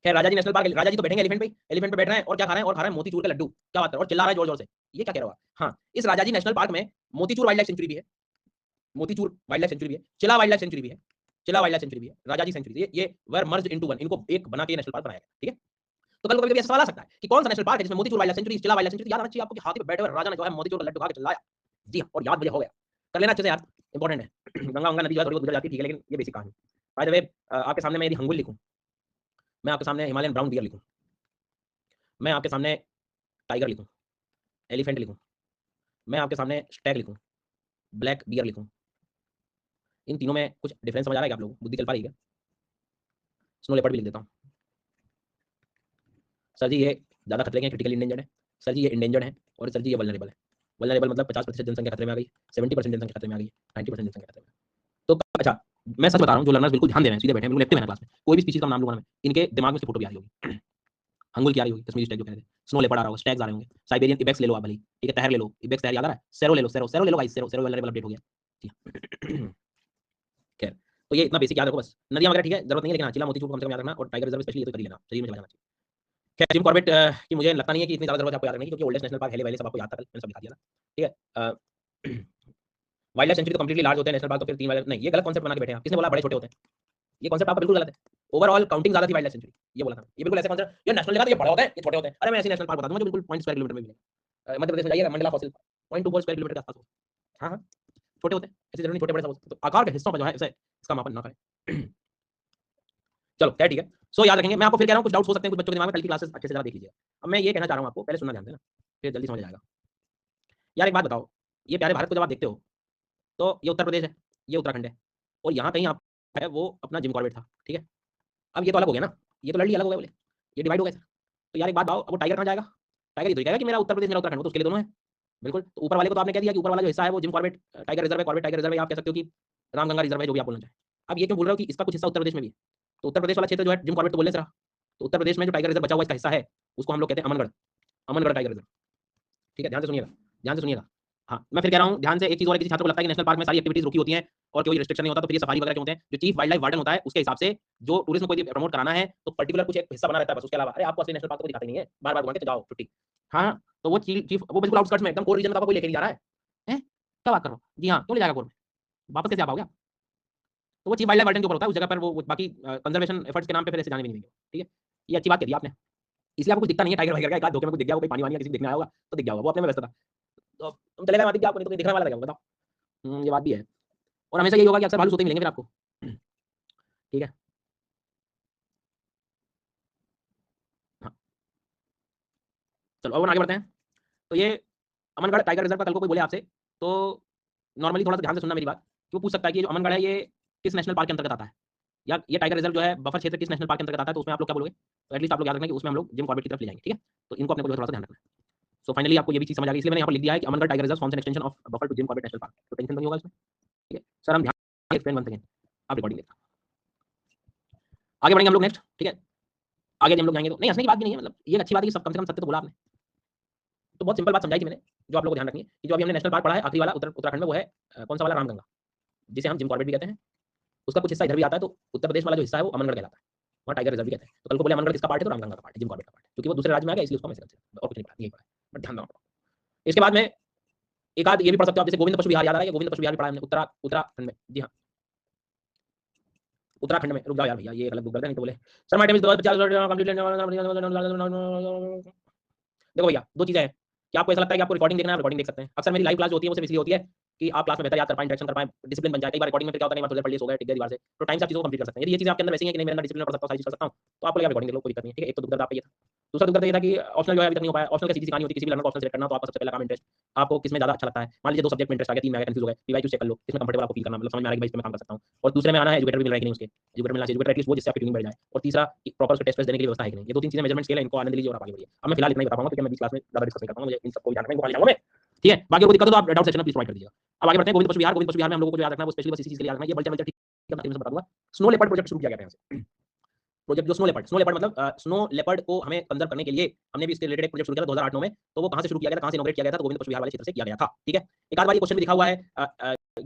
खैर राजा जी नेशनल पार्क, राजा जी तो बैठेंगे एलिफेंट पे, एलिफेंट पे बैठ रहे हैं और क्या खा रहे हैं? और खा रहे हैं मोतीचूर के लड्डू, क्या बात है, और चिल्ला रहे हैं जोर जोर से, ये क्या कह रहा हो? हाँ, इस राजा जी नेशनल पार्क में मोतीचूर वाइल्ड लाइफ सेंचुरी भी है, मोतीचूर वाइल्ड लाइफ सेंचुरी भी है, चिला वाइल्ड लाइफ सेंचुरी भी है, चिला वाइल्ड लाइफ सेंचुरी भी है, राजा जी सेंचुरी, ये वर मर्ज इनटू वन, इनको एक बना के नेशनल पार्क बनाया गया, ठीक है। तो कल को कभी ऐसा सवाल आ सकता है कि कौन सा नेशनल पार्क है जिसमें मोतीचूर वाइल्ड लाइफ सेंचुरी, चिला वाइल्ड लाइफ सेंचुरी, याद आना चाहिए आपको कि हाथी पे बैठे हुए राजा ने जो है मोतीचूर का लड्डू खा के चिल्लाया। जी हाँ, और याद मुझे हो गया, कर लेना अच्छे से यार, इंपॉर्टेंट है। गंगा गंगा नदी जो है थोड़ी बहुत गुजर जाती है, ठीक है, लेकिन ये बेसिक कहानी। बाय द वे, आपके सामने मैं यदि हंगुल लिखूं, मैं आपके सामने हिमालयन ब्राउन बियर लिखूं, मैं आपके सामने टाइगर लिखूं, एलिफेंट लिखूं, मैं आपके सामने स्टैग लिखूं, ब्लैक बियर लिखूं, इन तीनों में कुछ डिफरेंस समझ आ रहा है क्या आप लोगों को? बुद्धि चल पा रही है? स्नो लेपर्ड भी लिख देता हूँ। सर जी ये ज़्यादा खतरे के हैं, क्रिटिकली इंडेंजर्ड है। सर जी ये इंडेंजर्ड है, और सर जी ये वल्नरेबल है। वल्नरेबल मतलब 50% जनसंख्या खतरे में आ गई, 70% जनसंख्या खतरे में आ गई, 90% जनसंख्या खतरे में। तो अच्छा, मैं सच बता रहा हूँ, जो लर्नर्स बिल्कुल ध्यान दे रहे हैं, सीधे बैठे हैं, बिल्कुल एक्टिव है क्लास में, कोई भी स्पीशीज का नाम लूंगा मैं, इनके दिमाग में से फोटो भी आ रही होगी। हंगुल की आ रही होगी, कश्मीरी स्टैग जो कह रहे थे, स्नो लेपर्ड आ रहा होगा, स्टैग्स आ रहे होंगे, साइबेरियन इबेक्स ले लो आप भले, ठीक है, तहर ले लो, इबेक्स तहर याद आ रहा है, सेरो ले लो, सेरो सेरो ले लो भाई, सेरो सेरो वल्नरेबल अपडेट हो गया। खैर, तो ये इतना बेसिक याद रखो बस, नदियां वगैरह ठीक है, जरूरत नहीं है, लेकिन चिला मोतीचूर को कम से कम याद रखना, और टाइगर रिजर्व स्पेशली ये तो कर ही लेना, शरीर में चला जाना चाहिए। खैर जिम कॉर्बेट की मुझे लगता नहीं है कि इतनी ज़्यादा जरूरत है आपको याद रखने की, क्योंकि ओल्डेस्ट नेशनल पार्क हेले वैले सब आपको याद था, कल मैंने सब दिखा दिया था, ठीक है। वाइल्ड लाइफ सेंचुरी तो कंप्लीटली लार्ज होते हैं, नेशनल पार्क तो फिर 3 वाले नहीं, ये गलत कॉन्सेप्ट बना के बैठे हैं आप, किसने बोला बड़े छोटे होते हैं? ये कॉन्सेप्ट आपका बिल्कुल गलत है। ओवरऑल काउंटिंग ज्यादा थी वाइल्ड लाइफ सेंचुरी, ये बोला था। ये बिल्कुल ऐसे कॉन्सेप्ट, ये नेशनल लगा तो ये बड़े होते हैं, ये छोटे होते हैं। अरे मैं ऐसे नेशनल पार्क बता दूंगा जो बिल्कुल 0.2 स्क्वायर किलोमीटर में मिलेगा। मध्य प्रदेश में जाइएगा, मंडला फॉसिल 0.24 स्क्वायर किलोमीटर के आसपास हो। हाँ हाँ, छोटे होते हैं, ऐसे जरूरी नहीं छोटे बड़े सब होते हैं। तो आकार के हिस्सों पर जो है ऐसे इसका मापन ना करें। चलो खैर ठीक है। सो याद रखेंगे, मैं आपको फिर कह रहा हूँ कुछ डाउट्स हो सकते हैं कुछ बच्चों के दिमाग में, कल की क्लासेस अच्छे से जरा देख लीजिएगा। अब मैं ये कहना चाह रहा हूँ आपको, पहले सुनना ध्यान से ना, फिर जल्दी समझ आ जाएगा। यार एक बात बताओ, ये प्यारे भारत को जब आप देखते हो तो ये उत्तर प्रदेश है, ये उत्तराखंड है, और यहाँ कहीं आप है वो अपना जिम कॉर्बेट था, ठीक है। अब ये तो अलग हो गया ना, ये तो लड़ली अलग हो गया बोले, ये डिवाइड हो गया। तो यार एक बात बताओ, अब वो टाइगर कहाँ जाएगा? टाइगर ये तो कहेगा कि मेरा उत्तर प्रदेश मेरा उत्तराखंड, वो तो उसके लिए दोनों है। बिल्कुल, तो ऊपर वाले को तो आपने कह दिया कि ऊपर वाला जो हिस्सा है वो जिम कॉर्बेट टाइगर रिजर्व है, कॉर्बेट टाइगर रिजर्व है, आप कह सकते हो कि रामगंगा रिजर्व है, जो भी आप बोलना चाहें। अब ये क्यों बोल रहे हो कि इसका कुछ हिस्सा उत्तर प्रदेश में भी है? तो उत्तर प्रदेश वाला क्षेत्र जो है जिम कॉर्बेट तो बोलने से रहा, तो उत्तर प्रदेश में जो टाइगर रिजर्व बचा हुआ इसका हिस्सा है, उसको हम लोग कहते हैं अमनगढ़, अमनगढ़ टाइगर रिजर्व। ठीक है, ध्यान से सुनिएगा, ध्यान से सुनिएगा। हाँ, मैं फिर कह रहा हूँ ध्यान से, एक चीज और, किसी छात्र को लगता है कि नेशनल पार्क में सारी एक्टिविटीज रुकी होती हैं और कोई रिस्ट्रिक्शन नहीं होता, तो फिर ये सफारी वगैरह क्यों होते हैं? जो चीफ वाइल्ड लाइफ वार्डन होता है उसके हिसाब से जो टूरिज्म को प्रमोट कराना है तो पर्टिकुलर कुछ एक हिस्सा बना रहता है बस, उसके अलावा अरे आपको असली नेशनल पार्क तो दिखाते नहीं है, बार बार घुमा के जाओ छुट्टी। हाँ, तो वो चीफ वो बिल्कुल आउटस्कर्ट्स में एकदम कोर रीजन में आपको कोई लेके नहीं जा रहा है। क्या बात कर रहा हूँ? जी हाँ, क्यों ले जाएगा कोर में? वापस कैसे आ पाओगे? तो वो चीफ वाइल्ड लाइफ वार्डन के ऊपर होता है, उस जगह पर वो बाकी कंजर्वेशन एफर्ट्स के नाम पे फिर ऐसे जाने भी नहीं देंगे। ठीक है, ये अच्छी बात कह दी आपने, इसलिए आपको कुछ दिखता नहीं है टाइगर वाइगर का, एक आध धोखे में कुछ दिख गया, कोई पानी वानी किसी को दिखने आया होगा तो दिख गया होगा, वो अपने में व्यस्त था। तो तुम चले गए वहाँ, दिख गया आपको, नहीं तो कहीं दिखने वाला था क्या? बताओ। ये बात भी है, और हमेशा यही होगा कि अक्सर भालू सोते ही मिलेंगे फिर आपको। ठीक है, हाँ, चलो अब आगे बढ़ते हैं। तो ये अमनगढ़ टाइगर रिजर्व का कल को कोई बोले आपसे, तो नॉर्मली थोड़ा सा ध्यान से सुनना मेरी बात। क्यों पूछ सकता है कि जो अमनगढ़ है ये किस नेशनल पार्क के अंतर्गत आता है, या ये टाइगर रिजर्व जो है बफर क्षेत्र किस नेशनल पार्क के अंतर्गत आता है, तो उसमें आप लोग क्या बोलोगे? तो एटलीस्ट आप लोग याद रखना कि उसमें हम लोग जिम कॉर्बेट की तरफ ले जाएंगे। ठीक है, तो इनको अपने को थोड़ा सा ध्यान रखना है। सो फाइनली आपको ये भी चीज समझ आ गई, इसलिए मैंने यहाँ पर लिख दिया है कि Amangarh tiger reserve forms an extension of buffer to Jim Corbett national park, तो टेंशन तो नहीं होगा इसमें। ठीक है सर, हम ध्यान एक्सप्लेन वन सेकंड, आप रिकॉर्डिंग देखना। आगे बढ़ेंगे हम लोग नेक्स्ट। ठीक है, आगे हम लोग जाएंगे तो नहीं, हंसने की बात भी नहीं है, मतलब ये अच्छी बात है कि सब कम से कम सत्य तो बोला आपने। तो बहुत सिंपल बात समझाई थी मैंने, जो आप लोगों को ध्यान रखनी है कि जो अभी हमने नेशनल पार्क पढ़ा है आखिरी वाला उत्तराखंड में, वो है कौन सा वाला? रामगंगा, जिसे हम जिम कॉर्बेट भी कहते हैं। उसका कुछ हिस्सा इधर भी आता है, तो उत्तर प्रदेश वाला जो हिस्सा है वो अमनगढ़ कहलाता है, वहाँ टाइगर रिजर्व भी कहते हैं। तो कल को बोले अमनगढ़ किसका पार्ट है, तो रामगंगा का पार्ट है, जिम कॉर्बेट का पार्ट है, क्योंकि वो दूसरे राज्य में आ गया इसलिए उसको मैं और कुछ नहीं पढ़ा, यही पढ़ा, बट ध्यान रखना। इसके बाद में एक आध ये भी पढ़ सकते हो आप, जैसे गोविंद पशु विहार याद आ रहा है, गोविंद पशु विहार भी पढ़ा है हमने उत्तराखंड में। जी हाँ, उत्तराखंड में। रुक जाओ यार भैया, ये अलग बुक कर दे, नहीं तो बोले sir my time is 50 complete. देखो भैया, दो चीजें हैं कि आपको ऐसा लगता है कि आपको रिकॉर्डिंग देखना है, रिकॉर्डिंग देख सकते हैं। अक्सर मेरी लाइव क्लास जो होती है वो सिर्फ इसलिए होती है कि आप क्लास में बेहतर याद कर पाएं, इंटरेक्शन कर पाएं, डिसिप्लिन बन जाए। कई बार रिकॉर्डिंग में फिर क्या होता है, थोड़ा पढ़ लिए सो गए, टिक गया दीवार से, तो टाइम से आप चीजों को कंप्लीट कर सकते हैं। यदि ये चीजें आपके अंदर वैसी हैं कि नहीं मेरे अंदर डिसिप्लिन पढ़ सकता हूं, सारी चीज कर सकता हूं, तो आपको लगा रिकॉर्डिंग देख लो, कोई दिक्कत नहीं है। ठीक है, एक तो दुख दर्द आपका ये था। दूसरा दुख दर्द ये था कि ऑप्शनल जो है अभी तक नहीं हो पाया। ऑप्शनल कैसी सिखानी होती है, किसी भी लर्नर को ऑप्शनल सेलेक्ट करना, तो आपका सबसे पहला काम इंटरेस्ट, आपको किसमें ज्यादा अच्छा लगता है। मान लीजिए दो सब्जेक्ट में इंटरेस्ट आ गया, तीन में आ गया, कंफ्यूज हो गए, पीवाईक्यू चेक कर लो, किसमें कंफर्टेबल आपको फील करना, मतलब समझ में आ रहा है कि भाई इसमें मैं काम कर सकता हूं। और दूसरे में आना है एजुकेटर भी मिल रहा है कि नहीं, उसके एजुकेटर मिलना चाहिए, एजुकेटर एटलीस्ट वो जिससे आपकी ट्यूनिंग बढ़ जाए। और तीसरा कि प्रॉपर उसके टेस्ट देने के लिए व्यवस्था है कि नहीं। ये दो तीन चीजें मेजरमेंट स्केल है, इनको आनंद लीजिए और आप आगे बढ़िए। अब मैं फिलहाल इतना ही बता पाऊंगा क्योंकि मैं बीच क्लास में ज्यादा डिस्कस नहीं कर पाऊंगा, मुझे इन सबको ध्यान रखना है, खाली जाऊंगा मैं। ठीक है, बाकी कोई दिक्कत हो तो आप डाउट सेक्शन में प्लीज प्रोवाइड कर दीजिएगा। अब आगे बढ़ते हैं। गोविंद पशु विहार, गोविंद पशु विहार में हम लोगों को जो याद रखना है वो स्पेशली बस इसी चीज के लिए याद रखना है, ये बल्चा बल्चा ठीक है, मैं बता दूंगा। स्नो लेपर्ड प्रोजेक्ट शुरू किया गया था यहाँ से। प्रोजेक्ट जो स्नो लेपर्ड मतलब स्नो लेपर्ड को हमें कंजर्व करने के लिए हमने भी इसके रिलेटेड एक प्रोजेक्ट शुरू किया था 2008 में। तो वो कहां से शुरू किया गया था, कहां से इनोवेट किया गया था, तो गोविंद पशु विहार वाले क्षेत्र से किया गया था। ठीक है, एक आध बार ये क्वेश्चन भी लिखा हुआ है,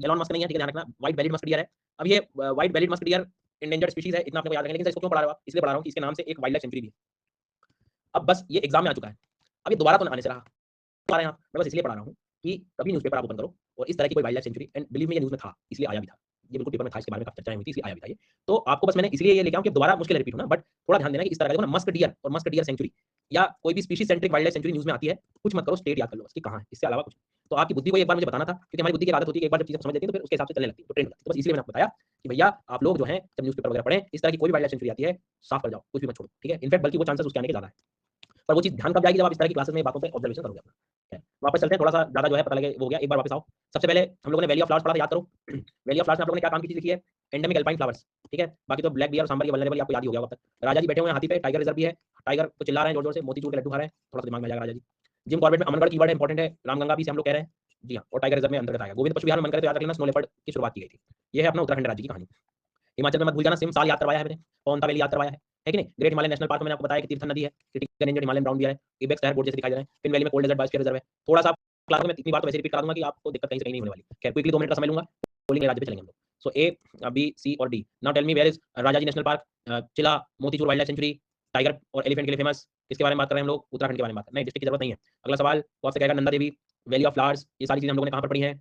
एलोन मस्क नहीं है, ठीक है, ध्यान रखना। व्हाइट बेलीड मस्क डियर है। अब ये white bellied musk deer endangered species है, इतना आपको याद रखना है। लेकिन इसको क्यों पढ़ा रहा हूं, इसलिए पढ़ा रहा हूं कि इसके नाम से एक वाइल्ड लाइफ सेंचुरी भी है। अब बस ये एग्जाम में आ चुका है, अब ये दोबारा तो आने से रहा पा रहे हैं आप, मैं बस इसलिए पढ़ा रहा हूँ कि कभी न्यूज़पेपर आप ओपन करो और इस तरह की कोई wild life sanctuary, and believe me ये न्यूज़ में था, इसलिए आया भी था, ये बिल्कुल पेपर में था, इसके बारे में काफी चर्चाएं हुई थी, इसलिए आया भी था ये। तो आपको बस मैंने इसलिए ये लेके आऊं कि दोबारा मुश्किल रिपीट होना, बट थोड़ा ध्यान देना कि इस तरह का देखो ना, मस्क डियर और मस्क डियर सेंचुरी या कोई भी species centric wild life sanctuary news में आती है, कुछ मत करो, स्टेट याद कर लो बस कि कहां है, इससे अलावा कुछ। तो आपकी बुद्धि को एक बार मुझे बताना था, क्योंकि हमारी बुद्धि की आदत होती है कि एक बार जब चीजें समझ लेती है तो फिर उसके हिसाब से चलने लगती है, तो ट्रेंड लगती है। तो बस इसलिए मैंने आपको बताया कि भैया आप लोग जो है जब न्यूज़पेपर वगैरह पढ़ें, इस तरह की कोई भी वाइल्ड लाइफ सेंचुरी आती है, साफ कर जाओ, कुछ भी मत छोड़ो। ठीक है, इनफैक्ट बल्कि वो चांसेस उसके आने के ज्यादा है, पर वो चीज ध्यान कब जाएगी, जब आप इस तरह की क्लासेस में बातों पे ऑब्जर्वेशन करोगे अपना। ठीक है, वापस चलते हैं, थोड़ा सा ज्यादा जो है पता लगे वो हो गया, एक बार वापस आओ। सबसे पहले हम लोगों ने वैली ऑफ फ्लावर्स पढ़ा था, याद करो। वैली ऑफ फ्लावर्स में आप लोगों ने क्या काम की चीज लिखी है? Endemic alpine flowers. ठीक है, बाकी तो ब्लैक बियर और सांबर ये वल्नरेबल आपको याद ही हो गया अब तक। राजा जी बैठे हुए हैं हाथी पे, टाइगर रिजर्व भी है, टाइगर को चिल्ला रहे हैं जोर जोर से, मोतीचूर के लड्डू खा रहे हैं, थोड़ा सा दिमाग में आ जाएगा राजा जी। जिम कॉर्बेट में अमनगढ़ कीवर्ड इंपॉर्टेंट है, रामगंगा भी से हम लोग कह रहे हैं। जी हाँ, और टाइगर रिजर्व में अंतर्गत आएगा। गोविंद पशु विहार में मन करे तो याद रख लेना, स्नो लेपर्ड की शुरुआत की गई थी। ये है अपना उत्तराखंड राज्य की कहानी। हिमाचल में मत भूल जाना, सिम साल याद करवाया है मैंने, पौंता वैली याद करवाया है कि नहीं। ग्रेट हिमालयन नेशनल पार्क में मैंने आपको बताया कि तीर्थन नदी है, क्रिटिकल रेंज हिमालयन ब्राउन भी है, इबेक्स टायर बोर्ड जैसे दिखाई दे रहे हैं। फिन वैली में कोल्ड डेजर्ट बायोस्फीयर रिजर्व है। थोड़ा सा क्लास में इतनी बार तो वैसे रिपीट करा दूंगा कि आपको दिक्कत कहीं से कहीं नहीं होने वाली। खैर क्विकली 2 मिनट का समय लूंगा, बोलेंगे राज्य पे चलेंगे हम लोग। सो ए, बी, सी और D. Now tell me where is Rajaji national park, Chila, Motichur wildlife sanctuary, tiger और एलिफेंट के लिए फेमस, किसके बारे में बात कर रहे हैं हम लोग? उत्तराखंड के बारे में बात कर रहे हैं, डिस्ट्रिक्ट की जरूरत नहीं है। अगला सवाल वो आपसे कहेगा Nanda Devi, valley of flowers, ये सारी चीजें हम लोगों ने कहां पर पढ़ी है?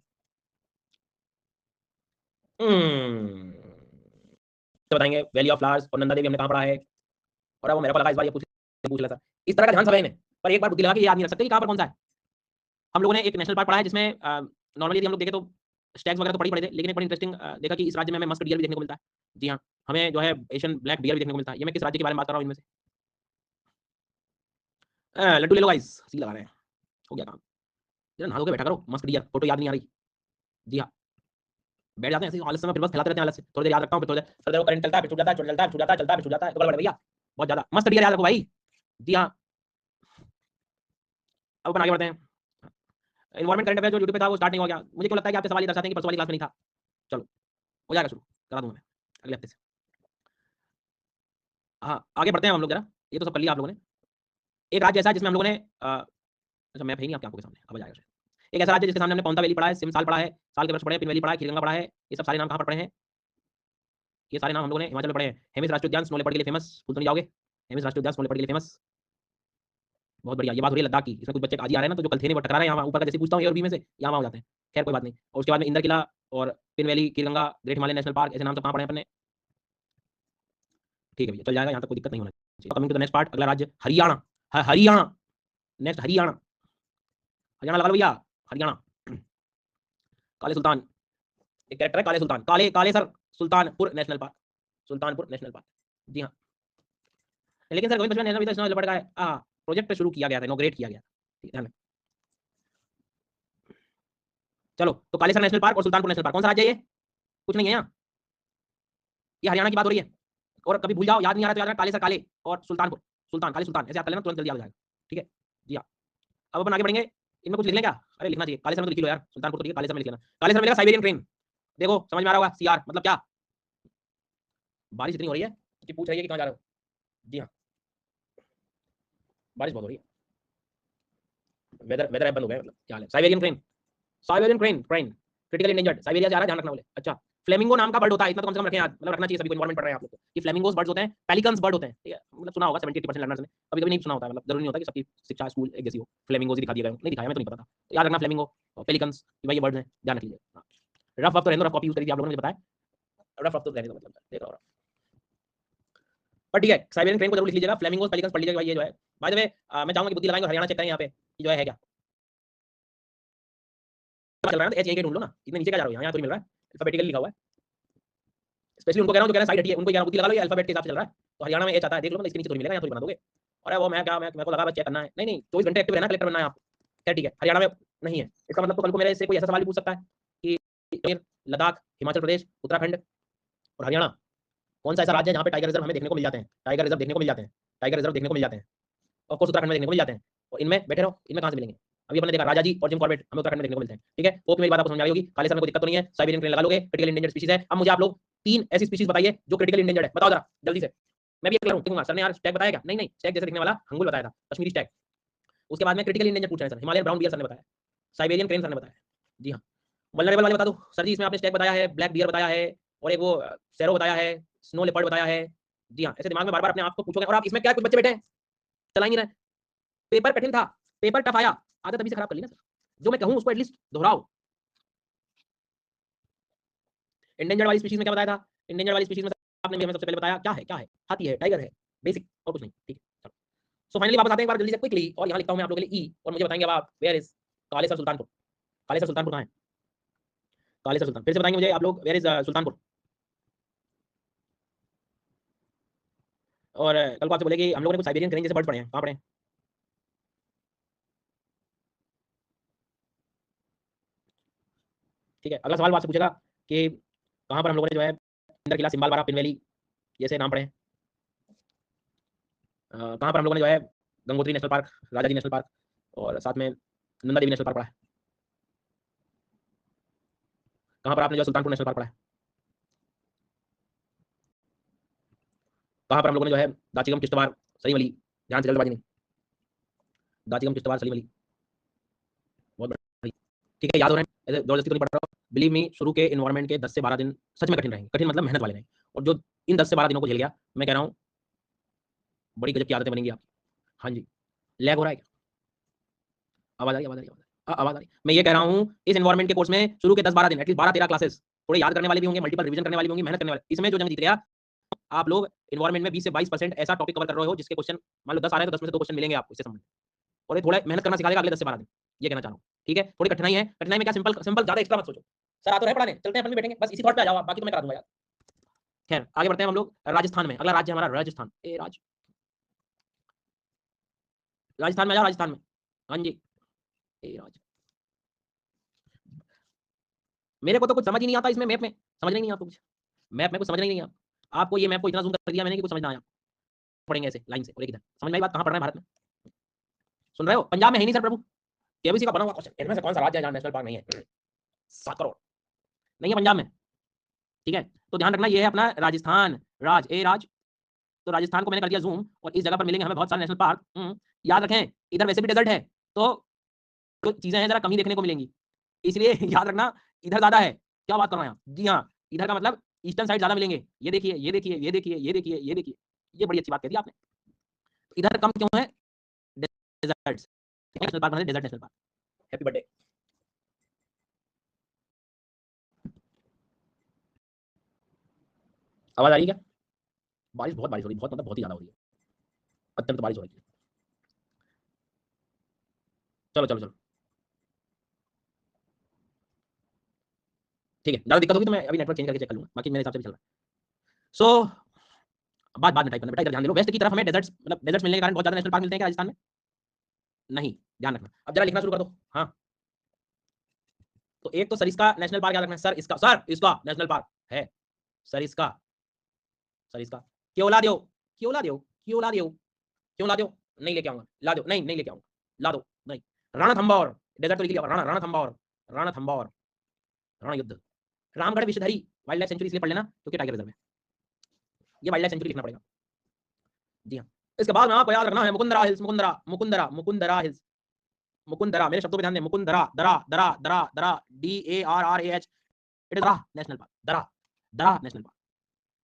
से बताएंगे वैली ऑफ फ्लावर्स और नंदा देवी हमने कहाँ पढ़ा है, और अब वो मेरे को लगा इस बार ये पूछ लेता। इस तरह का ध्यान सब है इन्हें, पर एक बार बुद्धि लगा के याद नहीं रख सकते कि कहाँ पर कौन सा है। हम लोगों ने एक नेशनल पार्क पढ़ा है जिसमें नॉर्मली यदि हम लोग देखें तो स्टैग्स वगैरह तो पढ़ ही पड़े थे, लेकिन एक बड़ी इंटरेस्टिंग देखा कि इस राज्य में हमें मस्क डियर भी देखने को मिलता है। जी हाँ, हमें जो है एशियन ब्लैक डियर भी देखने को मिलता है। ये मैं किस राज्य के बारे में बात कर रहा हूँ इनमें से? लड्डू ले लो गाइस, सी लगा रहे हैं, हो गया काम। जरा नहा धो के बैठा करो, मस्क डियर फोटो याद नहीं आ रही। जी हाँ, बैठ जाते हैं ऐसे आलस में, फिर बस फैलाते रहते हैं आलस से। थोड़ी देर याद रखता हूँ, फिर थोड़ी देर करंट चलता है, फिर छूट जाता है, छूट चलता है, छूट जाता है, चलता है, फिर छूट जाता है, तो गड़बड़ है भैया बहुत ज्यादा। मस्त डियर याद रखो भाई। जी हाँ, अब अपन आगे बढ़ते हैं। इन्वायरमेंट करंट अफेयर जो यूट्यूब पे था वो स्टार्ट नहीं हो गया। मुझे क्यों लगता है कि आपके सवाल ये दर्शाते हैं कि परसों वाली क्लास में नहीं था। चलो हो जाएगा शुरू, करा दूंगा मैं अगले हफ्ते से। हाँ आगे बढ़ते हैं हम लोग जरा, ये तो सब कर लिया आप लोगों ने। एक राज्य ऐसा है जिसमें हम लोगों ने अच्छा मैप है नहीं आपकी आंखों के सामने, अब आ जाएगा। एक ऐसा राज्य जिसके सामने हमने पौंता वैली पढ़ा है, सिमसाल पढ़ा है, साल के वृक्ष पढ़े हैं, पिन वैली पढ़ा है, खीरगंगा पढ़ा है। ये सब सारे नाम कहाँ पर पढ़े हैं? ये सारे नाम हम लोगों ने हिमाचल में पढ़े हैं। हेमिस राष्ट्रीय उद्यान स्नो लेपर्ड के लिए फेमस, भूल तो नहीं जाओगे। हेमिस राष्ट्रीय उद्यान स्नो लेपर्ड के लिए फेमस, बहुत बढ़िया। ये बात हो रही है लद्दाख की, इसमें कुछ बच्चे आज ही आ रहे हैं ना, तो जो कल थे नहीं वो टकरा रहे हैं यहाँ ऊपर का, जैसे पूछता हूँ ए और बी में से यहाँ वहाँ हो जाते हैं। खैर कोई बात नहीं। और उसके बाद में इंदर किला और pin valley, Kheerganga, great Himalaya national park, ऐसे नाम सब कहाँ पढ़े हैं अपने? ठीक है भैया, चल जाएगा, यहाँ तक कोई दिक्कत नहीं होना चाहिए। Coming to the next part, अगला राज्य हरियाणा है। हरियाणा, नेक्स्ट हरियाणा, हरियाणा लगा लो भैया, हरियाणा। काले सुल्तान, एक कैरेक्टर है काले सुल्तान, काले काले sir Sultanpur national park, Sultanpur national park. जी हाँ, लेकिन सर गोविंद पशुपति नेशनल भी तो स्नो लेपर्ड का है। प्रोजेक्ट शुरू किया गया था, इनॉग्रेट किया गया था, ध्यान में। चलो तो कालेसर नेशनल पार्क और सुल्तानपुर नेशनल पार्क कौन सा राज्य है ये? कुछ नहीं है यहाँ, ये हरियाणा की बात हो रही है। और कभी भूल जाओ, याद नहीं आ रहा तो याद रखना, कालेसर काले और सुल्तानपुर, सुल्तान काले सुल्तान ऐसे याद कर लेना, तुरंत जल्दी याद हो जाएगा। ठीक है जी हाँ, अब अपन आगे बढ़ेंगे। इनमें कुछ लिख लें क्या? अरे लिखना चाहिए, कालेसर में तो लिख लो यार, सुल्तानपुर तो ठीक है, कालेसर में लिख लेना। कालेसर में मिलेगा साइबेरियन क्रेन, देखो समझ में आ रहा होगा। सीआर मतलब क्या? बारिश इतनी हो रही है कि पूछ रही है कि कहाँ जा रहे हो। जी हाँ, बारिश बहुत हो रही है, वेदर वेदर ऐप बंद हो गया, मतलब क्या है? Siberian crane, Siberian crane, crane critical endangered, Siberia से आ रहा है, ध्यान रखना बोले। अच्छा, फ्लेमिंगो नाम का बर्ड होता है, इतना तो कम से कम रखें याद, मतलब रखना चाहिए सभी को, इन्वायरमेंट पढ़ रहे हैं आप लोग कि फ्लेमिंगोस बर्ड्स होते हैं, पेलिकन्स बर्ड होते हैं। ठीक है, मतलब सुना होगा 70-80% लर्नर्स ने, कभी कभी नहीं सुना होता है, मतलब जरूरी नहीं होता कि सबकी शिक्षा स्कूल एक जैसी हो। फ्लेमिंगोस ही दिखा दिया गया, नहीं दिखाया मैं तो नहीं पता था, तो याद रखना फ्लेमिंगो और पेलिकन्स कि भाई ये बर्ड्स हैं, ध्यान रख लीजिए। रफ तो रहने दो, रफ कॉपी यूज करिए, आप लोगों ने बताया, रफ तो रहने दो, मतलब देख रहा हूं। पर ठीक है, साइबेरियन क्रेन को जरूर लिख लीजिएगा, फ्लेमिंगोस पेलिकन्स पढ़ लीजिएगा भाई, ये जो है। बाय द वे मैं चाहूंगा कि बुद्धि लगाएंगे, हरियाणा चेक करें यहाँ पे जो है क्या चल रहा है। एच ए के ढूंढ लो ना, इतने नीचे क्या जा रहे हो, यहाँ तो नहीं मिल रहा है, अल्फाबेटिकली लिखा हुआ है। स्पेशली उनको कह रहा हूं जो कह रहे हैं साइड हटिए, उनको कह रहा हूं बुद्धि लगा लो, ये अल्फाबेट के हिसाब से चल रहा है। तो हरियाणा में एच आता है, देख लो ना, इसके नीचे थोड़ी मिलेगा, यहाँ थोड़ी बना दोगे। अरे वो मैं क्या, मैं मेरे को लगा बस चेक करना है, नहीं नहीं 24 घंटे एक्टिव रहना, कलेक्टर बनना है आपको। खैर ठीक है, हरियाणा में नहीं है, इसका मतलब तो कल को मेरे से कोई ऐसा सवाल भी पूछ सकता है कि लद्दाख, हिमाचल प्रदेश, उत्तराखंड और हरियाणा कौन सा ऐसा राज्य है जहाँ पे टाइगर रिजर्व हमें देखने को मिल जाते हैं, टाइगर रिजर्व देखने को मिल जाते हैं, टाइगर रिजर्व देखने को मिल जाते हैं। ऑफ कोर्स उत्तराखंड में देखने को मिल जाते हैं, और इनमें बैठे रहो, इनमें कहां से मिलेंगे? अभी हमने देखा राजा जी और जिम कॉर्बेट हमें उत्तराखंड में देखने को मिलते हैं। ठीक है, होप मेरी बात आपको समझ आ रही होगी। काले सर में कोई दिक्कत तो नहीं है, साइबेरियन क्रेन लगा लोगे, क्रिटिकल इंडेंजर्ड स्पीशीज है। अब मुझे आप लोग 3 ऐसी स्पीशीज बताइए जो क्रिटिकल इंडेंजर्ड है, बताओ जरा जल्दी से। मैं भी एक लिखूंगा, सर ने यार स्टैग बताया क्या? नहीं नहीं, स्टैग जैसे दिखने वाला हंगुल बताया था, कश्मीरी स्टैग। उसके बाद में क्रिटिकल इंडेंजर्ड पूछ रहे हैं sir, Himalayan brown beer sir ने बताया, साइबेरियन क्रेन सर ने बताया। जी हाँ, वल्नरेबल वाले बता दो सर जी, इसमें आपने स्टैग बताया है, ब्लैक बियर बताया है, और एक वो सैरो बताया है, स्नो लेपर्ड बताया है। जी हाँ, ऐसे दिमाग में बार बार अपने आप को पूछोगे, और आप इसमें क्या कुछ बच्चे बैठे हैं चला ही नहीं रहे। पेपर कठिन था, पेपर टफ आया, आदत अभी से खराब कर ली ना सर, जो मैं कहूं उसको एटलीस्ट दोहराओ। इंडेंजर्ड वाली स्पीशीज में क्या बताया था? इंडेंजर्ड वाली स्पीशीज में आपने भी हमें सबसे पहले बताया क्या है, क्या है? हाथी है, टाइगर है, बेसिक और कुछ नहीं। ठीक है चलो, सो फाइनली वापस आते हैं एक बार जल्दी से क्विकली, और यहाँ लिखता हूं मैं आप लोगों के लिए ई, और मुझे बताएंगे अब आप वेयर इज कालेसर सुल्तानपुर। कालेसर सुल्तानपुर कहाँ है? कालेसर सुल्तान, फिर से बताएंगे मुझे आप लोग, वेयर इज सुल्तानपुर। और कल को आपसे बोले कि हम लोगों ने कुछ साइबेरियन क्रेन जैसे बर्ड्स पढ़े हैं, कहाँ पढ़े हैं? ठीक है, अगला सवाल आपसे पूछेगा कि कहाँ पर हम लोगों ने जो है इंदर किला, सिम्बाल बारा, पिन वैली जैसे नाम पढ़े हैं। कहाँ पर हम लोगों ने जो है गंगोत्री नेशनल पार्क, राजा जी नेशनल पार्क, और साथ में नंदा देवी नेशनल पार्क पढ़ा है। कहाँ पर आपने जो सुल्तानपुर नेशनल पार्क पढ़ा है? कहाँ पर हम लोगों ने जो है दाचिगम, किश्तवाड़, सलीम अली, ध्यान से जल्दबाजी नहीं, दाचिगम, किश्तवाड़, सलीम अली, बहुत बढ़िया। ठीक है, याद हो रहे हैं, ऐसे जबरदस्ती तो नहीं पढ़ रहा हूँ। बिलीव मी, शुरू के इन्वायरमेंट के 10 से 12 दिन सच में कठिन रहेंगे, कठिन मतलब मेहनत वाले रहेंगे, और जो इन 10 से 12 दिनों को झेल गया, मैं कह रहा हूँ बड़ी गजब की आदतें बनेंगी आपकी। हाँ जी, लैग हो रहा है क्या? आवाज आ रही, आवाज आ रही, आवाज आ रही। मैं ये कह रहा हूँ इस इन्वायरमेंट के कोर्स में शुरू के 10-12 दिन, एटलीस्ट 12-13 क्लासेस, थोड़े याद करने वाले भी होंगे, मल्टीपल रिवीजन करने वाली भी होंगी, मेहनत करने वाले, इसमें जो जंग जीत गया आप लोग एनवायरमेंट में 20 से 22% ऐसा टॉपिक कवर कर रहे हो जिसके क्वेश्चन मान लो 10 आ रहे हैं तो 10 में से 2 क्वेश्चन मिलेंगे आपको इससे संबंधित, और ये थोड़ा मेहनत करना सिखा देगा अगले 10 से 12 दिन, ये कहना चाह रहा हूँ। ठीक है, थोड़ी कठिनाई है, कठिनाई में क्या सिंपल सिंपल, ज्यादा एक्स्ट्रा मत सोचो। सर आ तो रहे पढ़ाने, चलते हैं अपन भी बैठेंगे, बस इसी थॉट पे आ जाओ आप, बाकी तो मैं करा दूंगा यार। खैर आगे बढ़ते हैं हम लोग राजस्थान में। अगला राज्य हमारा राजस्थान। राजस्थान में आ जाओ, राजस्थान में। हाँ जी, मेरे को तो कुछ समझ ही नहीं आता इसमें, मैप में समझ नहीं आता कुछ, मैप में कुछ समझ नहीं आता। आपको ये मैप को इतना जूम कर दिया मैंने कि कुछ समझ ना आया। पढ़ेंगे ऐसे लाइन से, और एक इधर समझ में आई बात, कहाँ पढ़ रहे हैं भारत में? सुन रहे हो? पंजाब में है नहीं सर प्रभु, केबीसी का बना हुआ क्वेश्चन, इनमें से कौन सा राज्य है जहाँ नेशनल पार्क नहीं है? 7 करोड़ नहीं है पंजाब में। ठीक है, तो ध्यान रखना ये है अपना राजस्थान, राज। तो राजस्थान को मैंने कर दिया जूम, और इस जगह पर मिलेंगे हमें बहुत सारे नेशनल पार्क। याद रखें इधर वैसे भी डेजर्ट है, तो जो चीजें हैं जरा कम ही देखने को मिलेंगी, इसलिए याद रखना इधर ज्यादा है। क्या बात कर रहे हैं आप? जी हाँ, इधर का मतलब ईस्टर्न साइड ज्यादा मिलेंगे। ये देखिए, ये देखिए, ये देखिए, ये देखिए, ये देखिए, ये बड़ी अच्छी बात कह दी आपने। इधर कम क्यों है? डेजर्ट्स, नेशनल पार्क बना, desert national park. Happy birthday. आवाज आ रही है क्या? बारिश, बहुत बारिश हो रही है, बहुत मतलब बहुत ही ज्यादा हो रही है, अत्यंत बारिश हो रही है। चलो चलो चलो, ठीक है, ज्यादा दिक्कत होगी तो मैं अभी नेटवर्क चेंज करके चेक कर लूंगा, बाकी मेरे हिसाब से भी चल रहा है। सो बात बाद में टाइप करना बेटा, इधर ध्यान दे लो। वेस्ट की तरफ हमें डेजर्ट्स, मतलब डेजर्ट्स मिलने के कारण बहुत ज्यादा नेशनल पार्क मिलते हैं क्या राजस्थान में? नहीं, ध्यान रखना। अब जरा लिखना शुरू कर दो। हाँ, तो एक तो सरिस्का नेशनल पार्क याद रखना है, सर इसका नेशनल पार्क है, सरिस्का, सरिस्का। क्यों ला दो, क्यों ला दो, क्यों ला दो, क्यों ला दो? नहीं लेके आऊंगा, ला दो, नहीं नहीं लेके आऊंगा, ला दो नहीं। रणथंभौर, डेजर्ट तो लिख लिया, रणथंभौर, रणथंभौर, रण युद्ध। रामगढ़ विषधरी वाइल्ड लाइफ सेंचुरी इसलिए पढ़ लेना क्योंकि टाइगर रिजर्व है, ये वाइल्ड लाइफ सेंचुरी लिखना पड़ेगा। जी हाँ, इसके बाद में आपको याद रखना है मुकुंदरा हिल्स, मुकुंदरा हिल्स, मुकुंदरा, मेरे शब्दों पे ध्यान दें, मुकुंदरा, दरा दरा दरा दरा, DARRAH, इट इज दरा नेशनल पार्क, दरा, दरा नेशनल पार्क।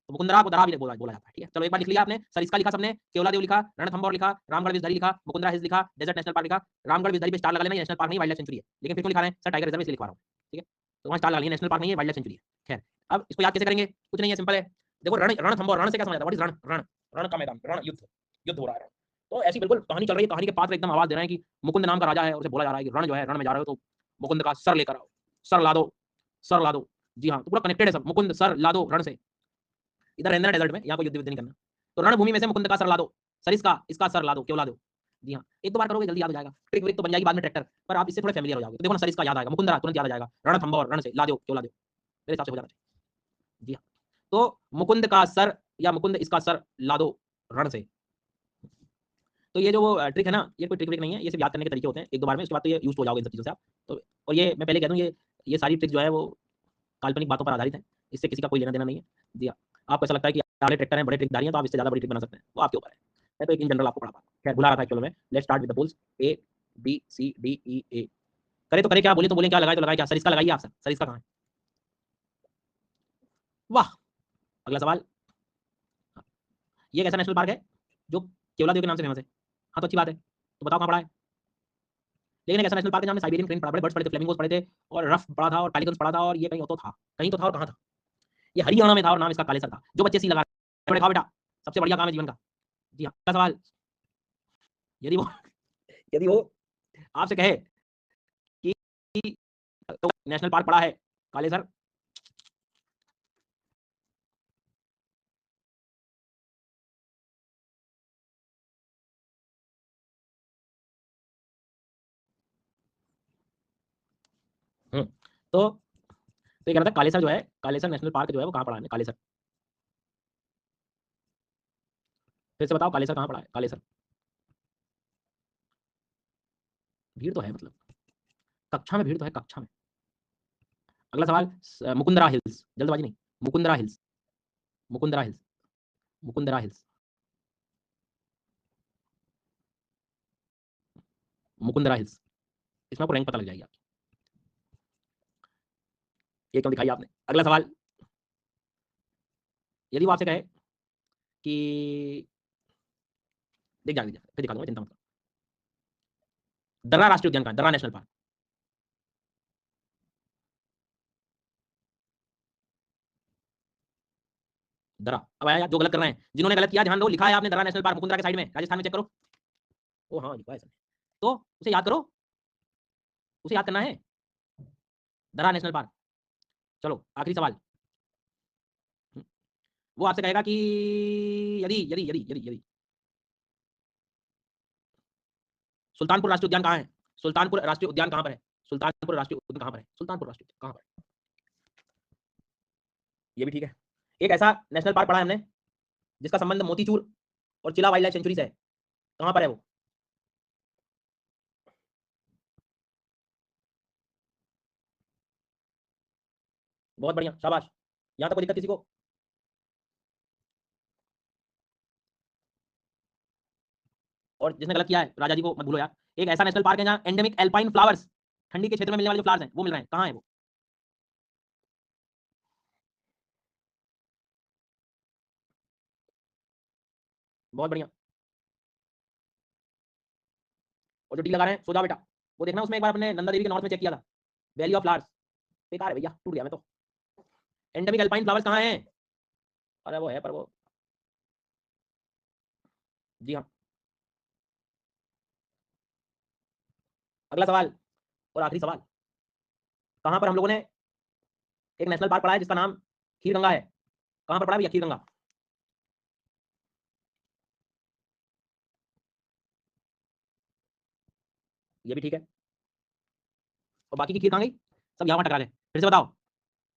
तो मुकुंदरा को दरा भी बोला जाता है। ठीक है, चलो एक बार लिख लिया आपने, सरिस्का लिखा सबने, केवलादेव लिखा, रणथंभौर लिखा, रामगढ़ विषधरी लिखा, मुकुंदरा हिल्स लिखा, डेजर्ट नेशनल पार्क लिखा। रामगढ़ विषधरी पे स्टार लगा लेना, नेशनल पार्क नहीं वाइल्ड लाइफ सेंचुरी है, लेकिन फिर क्यों लिखा रहे हैं सर? टाइगर रिजर्व इसलिए लिखवा रहा हूँ। ठीक है, तो वहाँ स्टार लगा लेंगे, नेशनल पार्क नहीं है, वाइल्ड लाइफ सेंचुरी है। खैर, अब इसको याद कैसे करेंगे? कुछ नहीं है, सिंपल है। देखो रणथंभौर, रण से क्या समझ आता है? व्हाट इज रण? रण, रण का मैदान, रण युद्ध, युद्ध हो रहा है। तो ऐसी बिल्कुल कहानी चल रही है, कहानी के पात्र एकदम आवाज दे रहे हैं कि मुकुंद नाम का राजा है, उसे बोला जा रहा है कि रण जो है, रण में जा रहे हो तो मुकुंद का सर लेकर आओ, सर ला दो, सर ला दो। जी हाँ, तो पूरा कनेक्टेड है सब, मुकुंद सर ला दो रण से। इधर रहना डेजर्ट में, यहाँ कोई युद्ध नहीं करना। तो रणभूमि में से मुकुंद का सर ला दो, सर इसका सर ला दो, क्यों ला दो? जी हाँ, एक दो बार करोगे जल्दी याद हो जाएगा, ट्रिक विक तो बन जाएगी बाद में ट्रैक्टर, पर आप इससे थोड़े फैमिलियर हो जाओगे। तो देखो ना, सर इसका याद आएगा, मुकुंदरा तुरंत याद आ जाएगा, रणथंभौर, रण से ला दो, क्यों ला दो, मेरे हिसाब से हो जाना चाहिए। जी हाँ, तो मुकुंद का सर या मुकुंद इसका सर ला दो रण से। तो ये जो ट्रिक है ना, ये कोई ट्रिक व्रिक नहीं है, ये सिर्फ याद करने के तरीके होते हैं एक दो बार में, उसके बाद तो ये यूज हो जाओगे इन सब चीज़ों से आप। तो और ये मैं पहले कह दूँ, ये सारी ट्रिक जो है वो काल्पनिक बातों पर आधारित है, इससे किसी का कोई लेना देना नहीं है। जी हाँ, आपको ऐसा लगता है कि बड़े ट्रैक्टर हैं, बड़े ट्रिकदारी हैं, तो आप इससे ज़्यादा बड़ी ट्रिक बना सकते हैं, वो आपके ऊपर है। मैं तो एक इन जनरल आपको पढ़ा पा, खैर भुला रहा था एक्चुअली में। Let's start with the polls, ABCDEA। करे तो करे क्या, बोले तो बोले क्या, लगाए तो लगाए क्या? सर इसका लगाइए आप, सर इसका कहाँ है? वाह, अगला सवाल। ये कैसा नेशनल पार्क है जो केवलादेव के नाम से फेमस है? हाँ तो अच्छी बात है, तो बताओ कहाँ पड़ा है? लेकिन एक ऐसा नेशनल पार्क है जहाँ साइबेरियन क्रेन पड़ा, बड़े बर्ड्स पड़े थे, फ्लेमिंगोस पड़े थे, और रफ पड़ा था, और पेलिकन्स पड़ा था, और ये कहीं तो था, कहीं तो था, और कहाँ था? ये हरियाणा में था, और नाम इसका कालेसर था। जो बच्चे सी लगा बड़े खाओ बेटा, सबसे बढ़िया काम है जीवन का। जी हाँ, अगला सवाल। यदि वो यदि वो आपसे कहे कि तो नेशनल पार्क पड़ा है कालेसर, तो ये कह रहा था कालेसर जो है, कालेसर नेशनल पार्क जो है वो कहाँ पड़ा है? कालेसर, फिर से बताओ कालेसर कहाँ पड़ा है? कालेसर, भीड़ तो है मतलब, कक्षा में भीड़ तो है, कक्षा में। अगला सवाल, मुकुंदरा हिल्स, जल्दबाजी नहीं, Mukundra hills, Mukundra hills, Mukundra hills, Mukundra hills, इसमें आपको रैंक पता लग जाएगी आपकी। ये क्यों दिखाई आपने? अगला सवाल, यदि वो आपसे कहे कि देख जान लीजिए, फिर दिखा दूंगा, चिंता मत करो। दर्रा राष्ट्रीय उद्यान का, दर्रा नेशनल पार्क, दर्रा। अब आया जो गलत कर रहे हैं, जिन्होंने गलत किया ध्यान दो, लिखा है आपने दर्रा नेशनल पार्क मुकुंदरा के साइड में, राजस्थान में, चेक करो। ओ हाँ लिखा है सर, तो उसे याद करो, उसे याद करना है, दर्रा नेशनल पार्क। चलो आखिरी सवाल। वो आपसे कहेगा कि यदि यदि यदि यदि यदि सुल्तानपुर राष्ट्रीय उद्यान कहाँ है? सुल्तानपुर राष्ट्रीय उद्यान कहाँ पर है? सुल्तानपुर राष्ट्रीय उद्यान कहाँ पर है? सुल्तानपुर राष्ट्रीय उद्यान कहाँ पर है? ये भी ठीक है। एक ऐसा नेशनल पार्क पढ़ा है हमने जिसका संबंध मोतीचूर और चिला वाइल्ड लाइफ सेंचुरी से है, कहाँ पर है वो? बहुत बढ़िया, शाबाश। यहाँ तक कोई दिक्कत किसी को? और जिसने गलत किया है राजा जी को मत भूलो यार। एक ऐसा नेशनल पार्क है जहाँ एंडेमिक एल्पाइन फ्लावर्स, ठंडी के क्षेत्र में मिलने वाले जो फ्लावर्स हैं वो मिल रहे हैं, कहाँ है वो? बहुत बढ़िया। और जो टी लगा रहे हैं, सो जाओ बेटा, वो देखना उसमें एक बार अपने नंदा देवी के नॉर्थ में चेक किया था, वैली ऑफ फ्लावर्स। बेकार है भैया, टूट गया मैं तो। एंडेमिक एल्पाइन फ्लावर्स कहाँ है? अरे वो है पर वो, जी हाँ। अगला सवाल और आखिरी सवाल। कहाँ पर हम लोगों ने एक नेशनल पार्क पढ़ा है जिसका नाम खीर गंगा है? कहाँ पर पढ़ा है भैया खीर गंगा? ये भी ठीक है। और बाकी की खीर कहाँ गई? सब यहाँ टकरा गए, फिर से बताओ।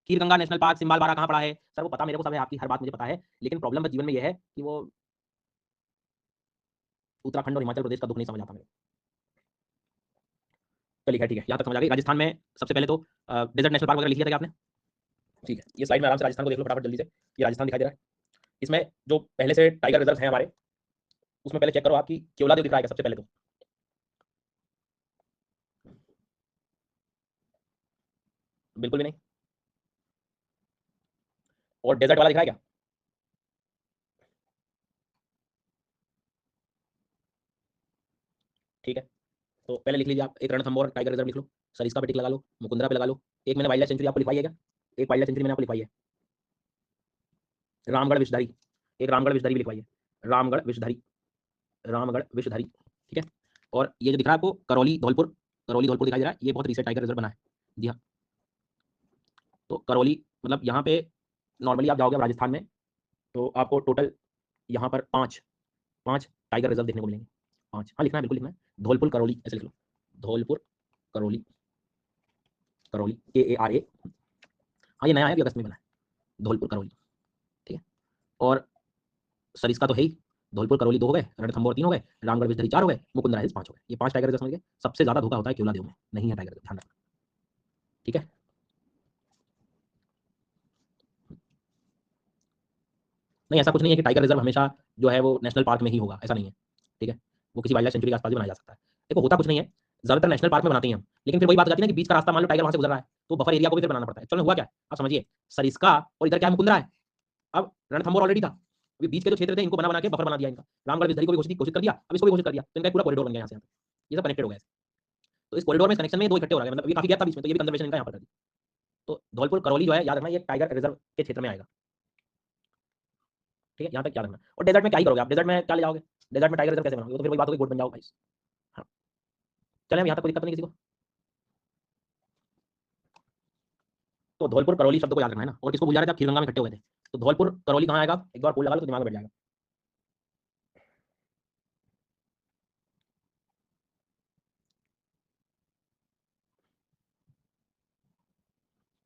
खीर गंगा नेशनल पार्क सिंबाल बारा कहाँ पड़ा है? सर वो पता मेरे को सब है, आपकी हर बात मुझे पता है, लेकिन प्रॉब्लम बस जीवन में ये है कि वो उत्तराखंड और हिमाचल प्रदेश का दुख नहीं समझ आता मेरे। चलिए खैर ठीक है, यहाँ तक समझ आ गई। राजस्थान में सबसे पहले तो डेजर्ट नेशनल पार्क वगैरह लिख लिया था क्या आपने? ठीक है, ये स्लाइड में आराम से राजस्थान को देख लो फटाफट जल्दी से। ये राजस्थान दिखाई दे रहा है। इसमें जो पहले से टाइगर रिजर्व हैं हमारे, उसमें पहले चेक करो आपकी केवला देव दिख रहा है क्या सबसे पहले तो? बिल्कुल भी नहीं। और डेजर्ट वाला दिख रहा है क्या? ठीक है, तो पहले लिख लीजिए आप, एक रणथंभौर टाइगर रिजर्व लिख लो, सरिस्का पे टिक लगा लो, मुकुंदरा पे लगा लो। एक मैंने वाइल्ड लाइफ सेंचुरी आपको लिखवाई है क्या? एक वाइल्ड लाइफ सेंचुरी मैंने आपको लिखवाई है, रामगढ़ विषधारी। एक रामगढ़ विषधारी भी लिखवाई है, रामगढ़ विषधारी, रामगढ़ विषधारी। ठीक है। और ये जो दिख रहा है आपको करौली धौलपुर, करौली धौलपुर दिखाई दे रहा है, ये बहुत रिसेंट टाइगर रिजर्व बना है। जी हाँ। तो करौली मतलब यहाँ पे नॉर्मली आप जाओगे राजस्थान में तो आपको टोटल यहाँ पर पाँच पाँच टाइगर रिजर्व देखने को मिलेंगे। पाँच, हाँ लिखना है, बिल्कुल लिखना है। धौलपुर करौली ऐसे लिख लो, धौलपुर करौली, करौली KARA। हाँ ये नया है, अभी अगस्त में बना है, धौलपुर करौली। ठीक है। और सरिस्का तो है ही, धौलपुर करौली 2 हो गए, रणथंभौर 3 हो गए, रामगढ़ विषधरी 4 हो गए, मुकुंदरा हिल्स 5 हो गए। ये 5 टाइगर रिजर्व समझ गए। सबसे ज्यादा धोखा होता है केवलादेव में, नहीं है टाइगर रिजर्व, ध्यान रखना। ठीक है। नहीं ऐसा कुछ नहीं है कि टाइगर रिजर्व हमेशा जो है वो नेशनल पार्क में ही होगा, ऐसा नहीं है। ठीक है। वो किसी वाइल्ड लाइफ सेंचुरी के आसपास भी बनाया जा सकता है। देखो होता कुछ नहीं है, ज्यादातर नेशनल पार्क में बनाते हैं हम, लेकिन फिर वही बात हो जाती है ना कि बीच का रास्ता मान लो टाइगर वहां से गुजर रहा है, तो बफर एरिया को भी फिर बनाना पड़ता है। चलो हुआ क्या, आप समझिए, सरिस्का और इधर क्या है, मुकुंदरा है। अब रणथंभौर ऑलरेडी था, अभी बीच के जो क्षेत्र थे इनको बना के बफर बना दिया इनका। रामगढ़ विषधरी को भी घोषित कर दिया, अब इसको भी घोषित कर दिया, तो इनका पूरा कॉरिडोर बन गया यहाँ से यहाँ तक। ये सब कनेक्टेड हो गया। तो इस कॉरिडोर में कनेक्शन में दो इकट्ठे हो रहा है, मतलब ये काफी गैप था बीच में, तो ये भी कंजर्वेशन इनका यहाँ पर कर दी। तो धौलपुर करौली जो है याद रखना, ये टाइगर रिजर्व के क्षेत्र में आएगा। ठीक है, यहाँ तक याद रखना। और डेजर्ट में क्या ही करोगे आप, डेजर्ट में क्या ले जाओगे? डेजर्ट में टाइगर रिजर्व कैसे बनाओगे? तो फिर वही बात होगी, गोट बन जाओ भाई। हाँ, चले हम यहाँ तक, कोई दिक्कत नहीं किसी को। तो धौलपुर करौली शब्द को याद रखना है ना। और किसको भूल जा रहे थे आप, खीरगंगा में इकट्ठे हुए थे। तो धौलपुर करौली कहाँ आएगा, एक बार पोल लगा लो तो दिमाग में बैठ जाएगा।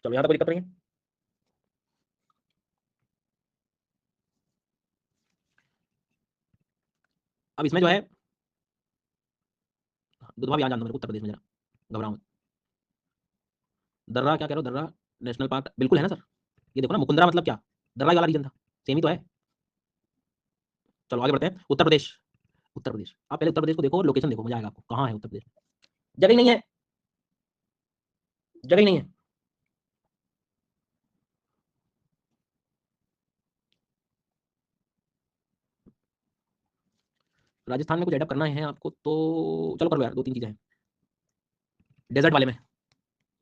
चलो यहाँ तक कोई दिक्कत नहीं है। अब इसमें जो है दुधवा भी आ जाना मेरे को, उत्तर प्रदेश में, जरा घबराओ मत। दर्रा क्या कह रहे हो, दर्रा नेशनल पार्क बिल्कुल है ना सर। ये देखो ना, मुकुंदरा मतलब क्या, दर्रा ही वाला रीजन था, सेम ही तो है। चलो आगे बढ़ते हैं। उत्तर प्रदेश, उत्तर प्रदेश, आप पहले उत्तर प्रदेश को देखो, लोकेशन देखो, मजा आएगा आपको। कहाँ है उत्तर प्रदेश? जगह ही नहीं है, जगह ही नहीं है। राजस्थान में कुछ एडअप करना है आपको तो चलो करो यार, 2-3 चीजें हैं। डेजर्ट वाले में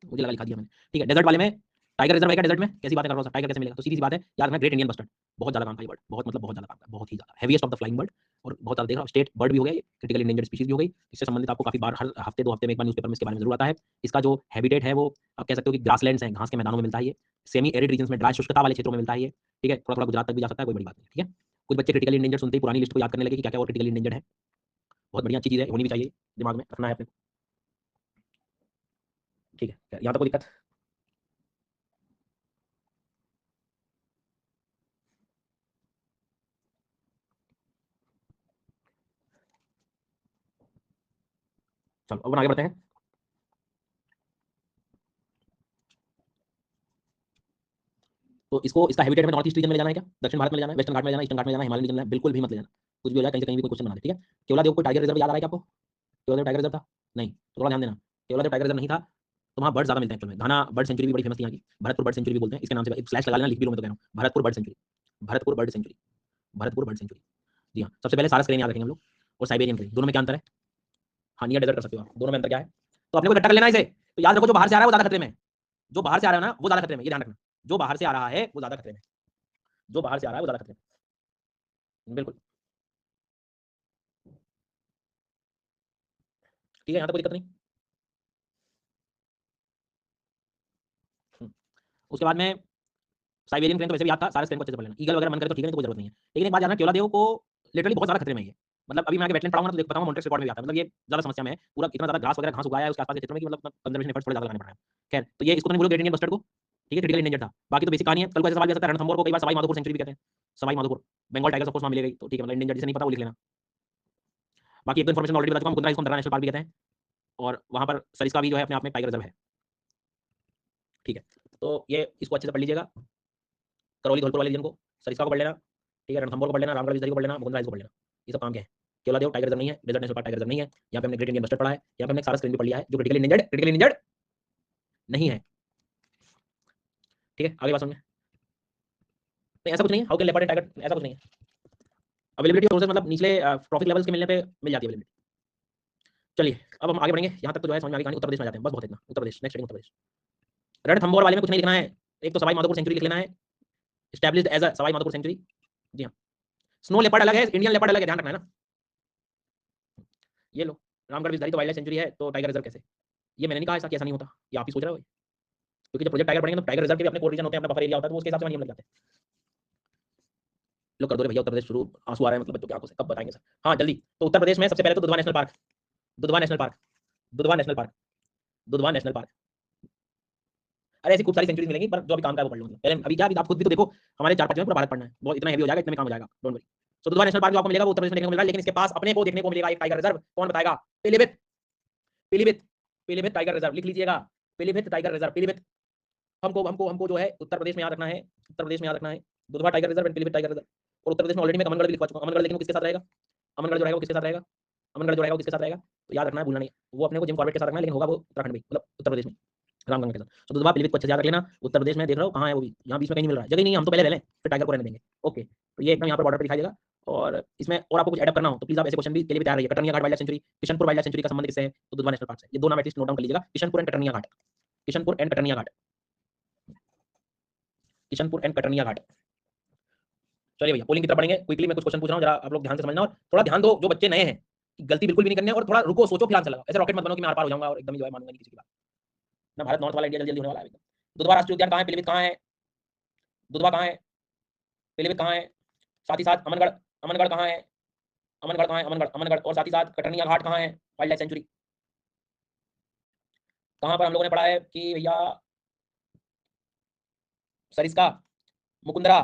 मुझे लगा लिखा दिया मैंने। ठीक है, डेजर्ट वाले में टाइगर रिजर्व है क्या डेजर्ट में? कैसी बातें कर रहा हूँ, टाइगर कैसे मिलेगा? तो सीधी सी बात है, याद रखना ग्रेट इंडियन बस्टर्ड बहुत ज्यादा काम का ये बर्ड, बहुत मतलब बहुत ज्यादा काम का, बहुत ही ज्यादा heaviest of the flying bird, और बहुत ज्यादा देख रहा हूँ स्टेट बर्ड भी हो गया, क्रिटिकल इंडेंजर्ड स्पीशीज भी हो गई। इससे संबंधित आपको काफी बार हर हफ्ते 2 हफ्ते में एक बार न्यूज़पेपर में इसके बारे में जरूर आता है। इसका जो हैबिटेट है वो आप कह सकते हो कि ग्रासलैंड्स हैं, घास के मैदानों में मिलता है ये, सेमी एरिड रीजन में ड्राई शुष्कता वाले क्षेत्रों में मिलता है ये, ठीक है, थोड़ा थोड़ा गुजरात तक भी जा सकता है, कोई बड़ी बात नहीं, ठीक है। कुछ बच्चे क्रिटिकल इंडेंजर्ड सुनते ही पुरानी लिस्ट को याद करने लगे कि क्या क्या और क्रिटिकल इंडेंजर्ड है, बहुत बढ़िया अच्छी चीज है, होनी भी चाहिए, दिमाग में रखना है अपने, ठीक है। यहाँ तक कोई दिक्कत? चलो अब आगे बढ़ते हैं। तो इसको इसका हैबिटेट में नॉर्थ ईस्ट रीजन में ले जाना है क्या? दक्षिण भारत में ले जाना है, वेस्टर्न घाट में ले जाना है, ईस्टर्न घाट में ले जाना है, हिमालय रीजन में ले जाना है? बिल्कुल भी मत ले जाना, कुछ भी हो जाए कहीं से कहीं भी कोई क्वेश्चन बना दे, ठीक है। केवलादेव को टाइगर रिजर्व याद आ रहा है क्या आपको? केवलादेव टाइगर रिजर्व था? नहीं, तो थोड़ा ध्यान देना, केवलादेव टाइगर रिजर्व नहीं था, तो वहाँ बर्ड ज्यादा मिलते हैं एक्चुअल में। घाना बर्ड सेंचुरी भी बड़ी फेमस थी यहाँ की, भरतपुर बर्ड सेंचुरी भी बोलते हैं, इसके नाम से स्लैश लगा लेना, लिख भी लो, मैं तो कह रहा हूँ Bharatpur bird sanctuary, Bharatpur bird sanctuary, Bharatpur bird sanctuary. जी हाँ, सबसे पहले सारस क्रेन याद रखेंगे हम लोग, और साइबेरियन क्रेन, दोनों में क्या अंतर है? हाँ नियर डेजर्ट कर सकते हो आप, दोनों में अंतर क्या है? तो अपने को इकट्ठा कर लेना है इसे, तो याद रखो जो बाहर से आ रहा है वो ज्यादा खतरे में है, जो बाहर से आ रहा है ना वो ज्यादा खतरे में, ये ध्यान रखना, जो बाहर से आ रहा है वो ज्यादा खतरे में, जो बाहर से आ रहा है वो ज्यादा खतरे में, बिल्कुल, ठीक है, यहाँ तक कोई दिक्कत नहीं। उसके बाद में साइबेरियन क्रेन तो वैसे भी याद था, सारस क्रेन को अच्छे से पढ़ लेना, ईगल वगैरह मन करे तो ठीक है, नहीं तो कोई जरूरत नहीं है। लेकिन एक बात जानना, केवलादेव को लिटरली बहुत ज्यादा खतरे में है ये, मतलब अभी मैं आगे वेटलैंड पढ़ाऊंगा ना तो बताऊंगा, मॉन्ट्रेक्स रिकॉर्ड में भी आता है, मतलब ये ज्यादा समस्या में है, पूरा इतना ज्यादा घास वगैरह घास उगाया है उसके आसपास के क्षेत्रों में कि मतलब कंजर्वेशन एफर्ट्स थोड़े ज्यादा लगाने पड़ रहे हैं। खैर, तो ये इसको तो नहीं बोलो ग्रेट इंडियन बस्टर्ड को, ठीक है, क्रिटिकल इंडेंजर था, बाकी तो बेसिक कहानी है। कल को ऐसा सवाल भी आ सकता है, रणथंभौर को कई बार सवाई माधोपुर सेंचुरी भी कहते हैं, Sawai Madhopur, Bengal tiger of course वहां मिलेगी, तो ठीक है, मतलब इंडेंजर जिसे नहीं पता वो लिख लेना। बाकी एक दो इन्फॉर्मेशन ऑलरेडी बता चुका हूं, मुकुंदरा इसको अंतरराष्ट्रीय नेशनल पार्क भी कहते हैं, और वहां पर सरिस्का भी जो है अपने आप में टाइगर रिजर्व है, ठीक है। तो ये इसको अच्छे से पढ़ लीजिएगा, करौली धौलपुर वाले रीजन को, सरिस्का को पढ़ लेना, ठीक है, रणथंभौर को पढ़ लेना, रामगढ़ विजयी को पढ़ लेना, मुकुंदरा को पढ़ लेना, ये सब काम के हैं। केवलादेव टाइगर रिजर्व नहीं है, desert national park tiger reserve नहीं है, यहाँ पे हमने ग्रेट इंडियन बस्टर्ड पढ़ा है, यहाँ पे हमने सारस क्रेन भी पढ़ लिया है जो क्रिटिकल इंडेंजर्ड नहीं है, ठीक है। आगे बात समझे? नहीं ऐसा कुछ नहीं है, how can leopard and tiger, ऐसा कुछ नहीं है, अवेलेबिलिटी सोर्सेज मतलब निचले ट्रॉफिक लेवल्स के मिलने पे मिल जाती है अवेलेबिलिटी। चलिए अब हम आगे बढ़ेंगे, यहाँ तक तो जो है समझ में आ गई कहानी। उत्तर प्रदेश में जाते हैं, बस बहुत इतना, उत्तर प्रदेश नेक्स्ट, उत्तर प्रदेश। रणथंभौर वाले में कुछ नहीं लिखना है, एक तो सवाई माधोपुर सेंचुरी लिख लेना है, established as a Sawai Madhopur sanctuary, जी हाँ। स्नो लेपर्ड अलग है, इंडियन लेपर्ड अलग है, ध्यान रखना है ना। ये लो, रामगढ़ विजयी तो वाइल्ड लाइफ सेंचुरी है, तो टाइगर रिजर्व कैसे? ये मैंने नहीं कहा ऐसा कि ऐसा नहीं होता, ये आप ही सोच रहे हो, क्योंकि जब प्रोजेक्ट टाइगर पढ़ेंगे तो टाइगर रिजर्व के भी अपने कोर रीजन होते हैं, अपना बफर एरिया होता है, तो उसके हिसाब से नियम लग जाते हैं। लो कर दो रे भैया, उत्तर प्रदेश शुरू, आंसू आ रहे हैं मतलब बच्चों की आंखों से, कब बताएंगे सर? हाँ जल्दी। तो उत्तर प्रदेश में सबसे पहले तो Dudhwa national park, Dudhwa national park, Dudhwa national park, Dudhwa national park. अरे ऐसी खूब सारी सेंचुरी मिलेंगी, पर जो अभी काम का है वो पढ़ लो, मतलब पहले अभी क्या, अभी आप खुद भी तो देखो, हमारे 4-5 में पूरा भारत पढ़ना है, बहुत इतना हेवी हो जाएगा, इतने में काम हो जाएगा, डोंट वरी। तो दुधवा नेशनल पार्क जो आपको मिलेगा वो उत्तर प्रदेश में देखने को मिलेगा, लेकिन इसके पास अपने को देखने को मिलेगा एक टाइगर रिजर्व, कौन बताएगा? पीलीभीत, पीलीभीत, पीलीभीत टाइगर रिजर्व, लिख लीजिएगा, पीलीभीत टाइगर रिजर्व, पीलीभीत। हमको हमको हमको जो है उत्तर प्रदेश में याद रखना है, उत्तर प्रदेश में याद रखना है, Dudhwa tiger reserve and Pilibhit tiger reserve. और उत्तर प्रदेश में ऑलरेडी मैं अमनगढ़ भी लिखवा चुका हूं, अमनगढ़ लेकिन वो किसके साथ रहेगा? अमनगढ़ जो रहेगा वो किसके साथ रहेगा? अमनगढ़ जो रहेगा वो किसके साथ रहेगा? तो याद रखना है, भूलना नहीं है। वो अपने को जिम कॉर्बेट के साथ रखना है, लेकिन होगा वो उत्तराखंड में, मतलब उत्तर प्रदेश में, रामगंगा के साथ। तो दुधवा पीलीभीत को अच्छे से याद रख लेना, उत्तर प्रदेश में देख रहा हूँ कहाँ है वो भी, यहाँ बीच में कहीं नहीं मिल रहा है, जगह नहीं है, हम तो पहले ले लें फिर टाइगर को रहने देंगे, ओके। तो ये एकदम यहाँ पर बॉर्डर पर दिखाई देगा। और इसमें और आपको कुछ एडअप करना हो तो प्लीज आप ऐसे क्वेश्चन भी के लिए भी तैयार रहिए। Katarniya Ghat wildlife sanctuary, Kishanpur wildlife sanctuary का संबंध किससे है? तो दुधवा नेशनल पार्क से, ये दो नाम एटलीस्ट नोट डाउन कर लीजिएगा, Kishanpur and Katarniya Ghat, Kishanpur and Katarniya Ghat, Kishanpur and Katarniya Ghat. चलिए भैया पोलिंग की तरफ बढ़ेंगे क्विकली, मैं कुछ क्वेश्चन पूछ रहा हूँ, जरा आप लोग ध्यान से समझना, और थोड़ा ध्यान दो जो बच्चे नए हैं, गलती बिल्कुल भी नहीं करनी है, और थोड़ा रुको सोचो फिर आंसर लगाओ, ऐसे रॉकेट मत बनो कि मैं आर पार हो जाऊंगा और एकदम ही जो है मानूंगा नहीं किसी की बात ना। भारत नॉर्थ वाला इंडिया जल्दी जल्दी होने वाला है एकदम। दुधवा राष्ट्रीय उद्यान कहाँ है? पीलीभीत कहाँ है? दुधवा कहाँ है? पीलीभीत कहाँ है? साथ ही साथ अमनगढ़, अमनगढ़ कहाँ है? अमनगढ़ कहाँ है? अमनगढ़, अमनगढ़, और साथ ही साथ कटरनिया घाट कहाँ है? Wild life sanctuary. कहाँ पर हम लोगों ने पढ़ा है कि भैया सरिस्का, मुकुंदरा,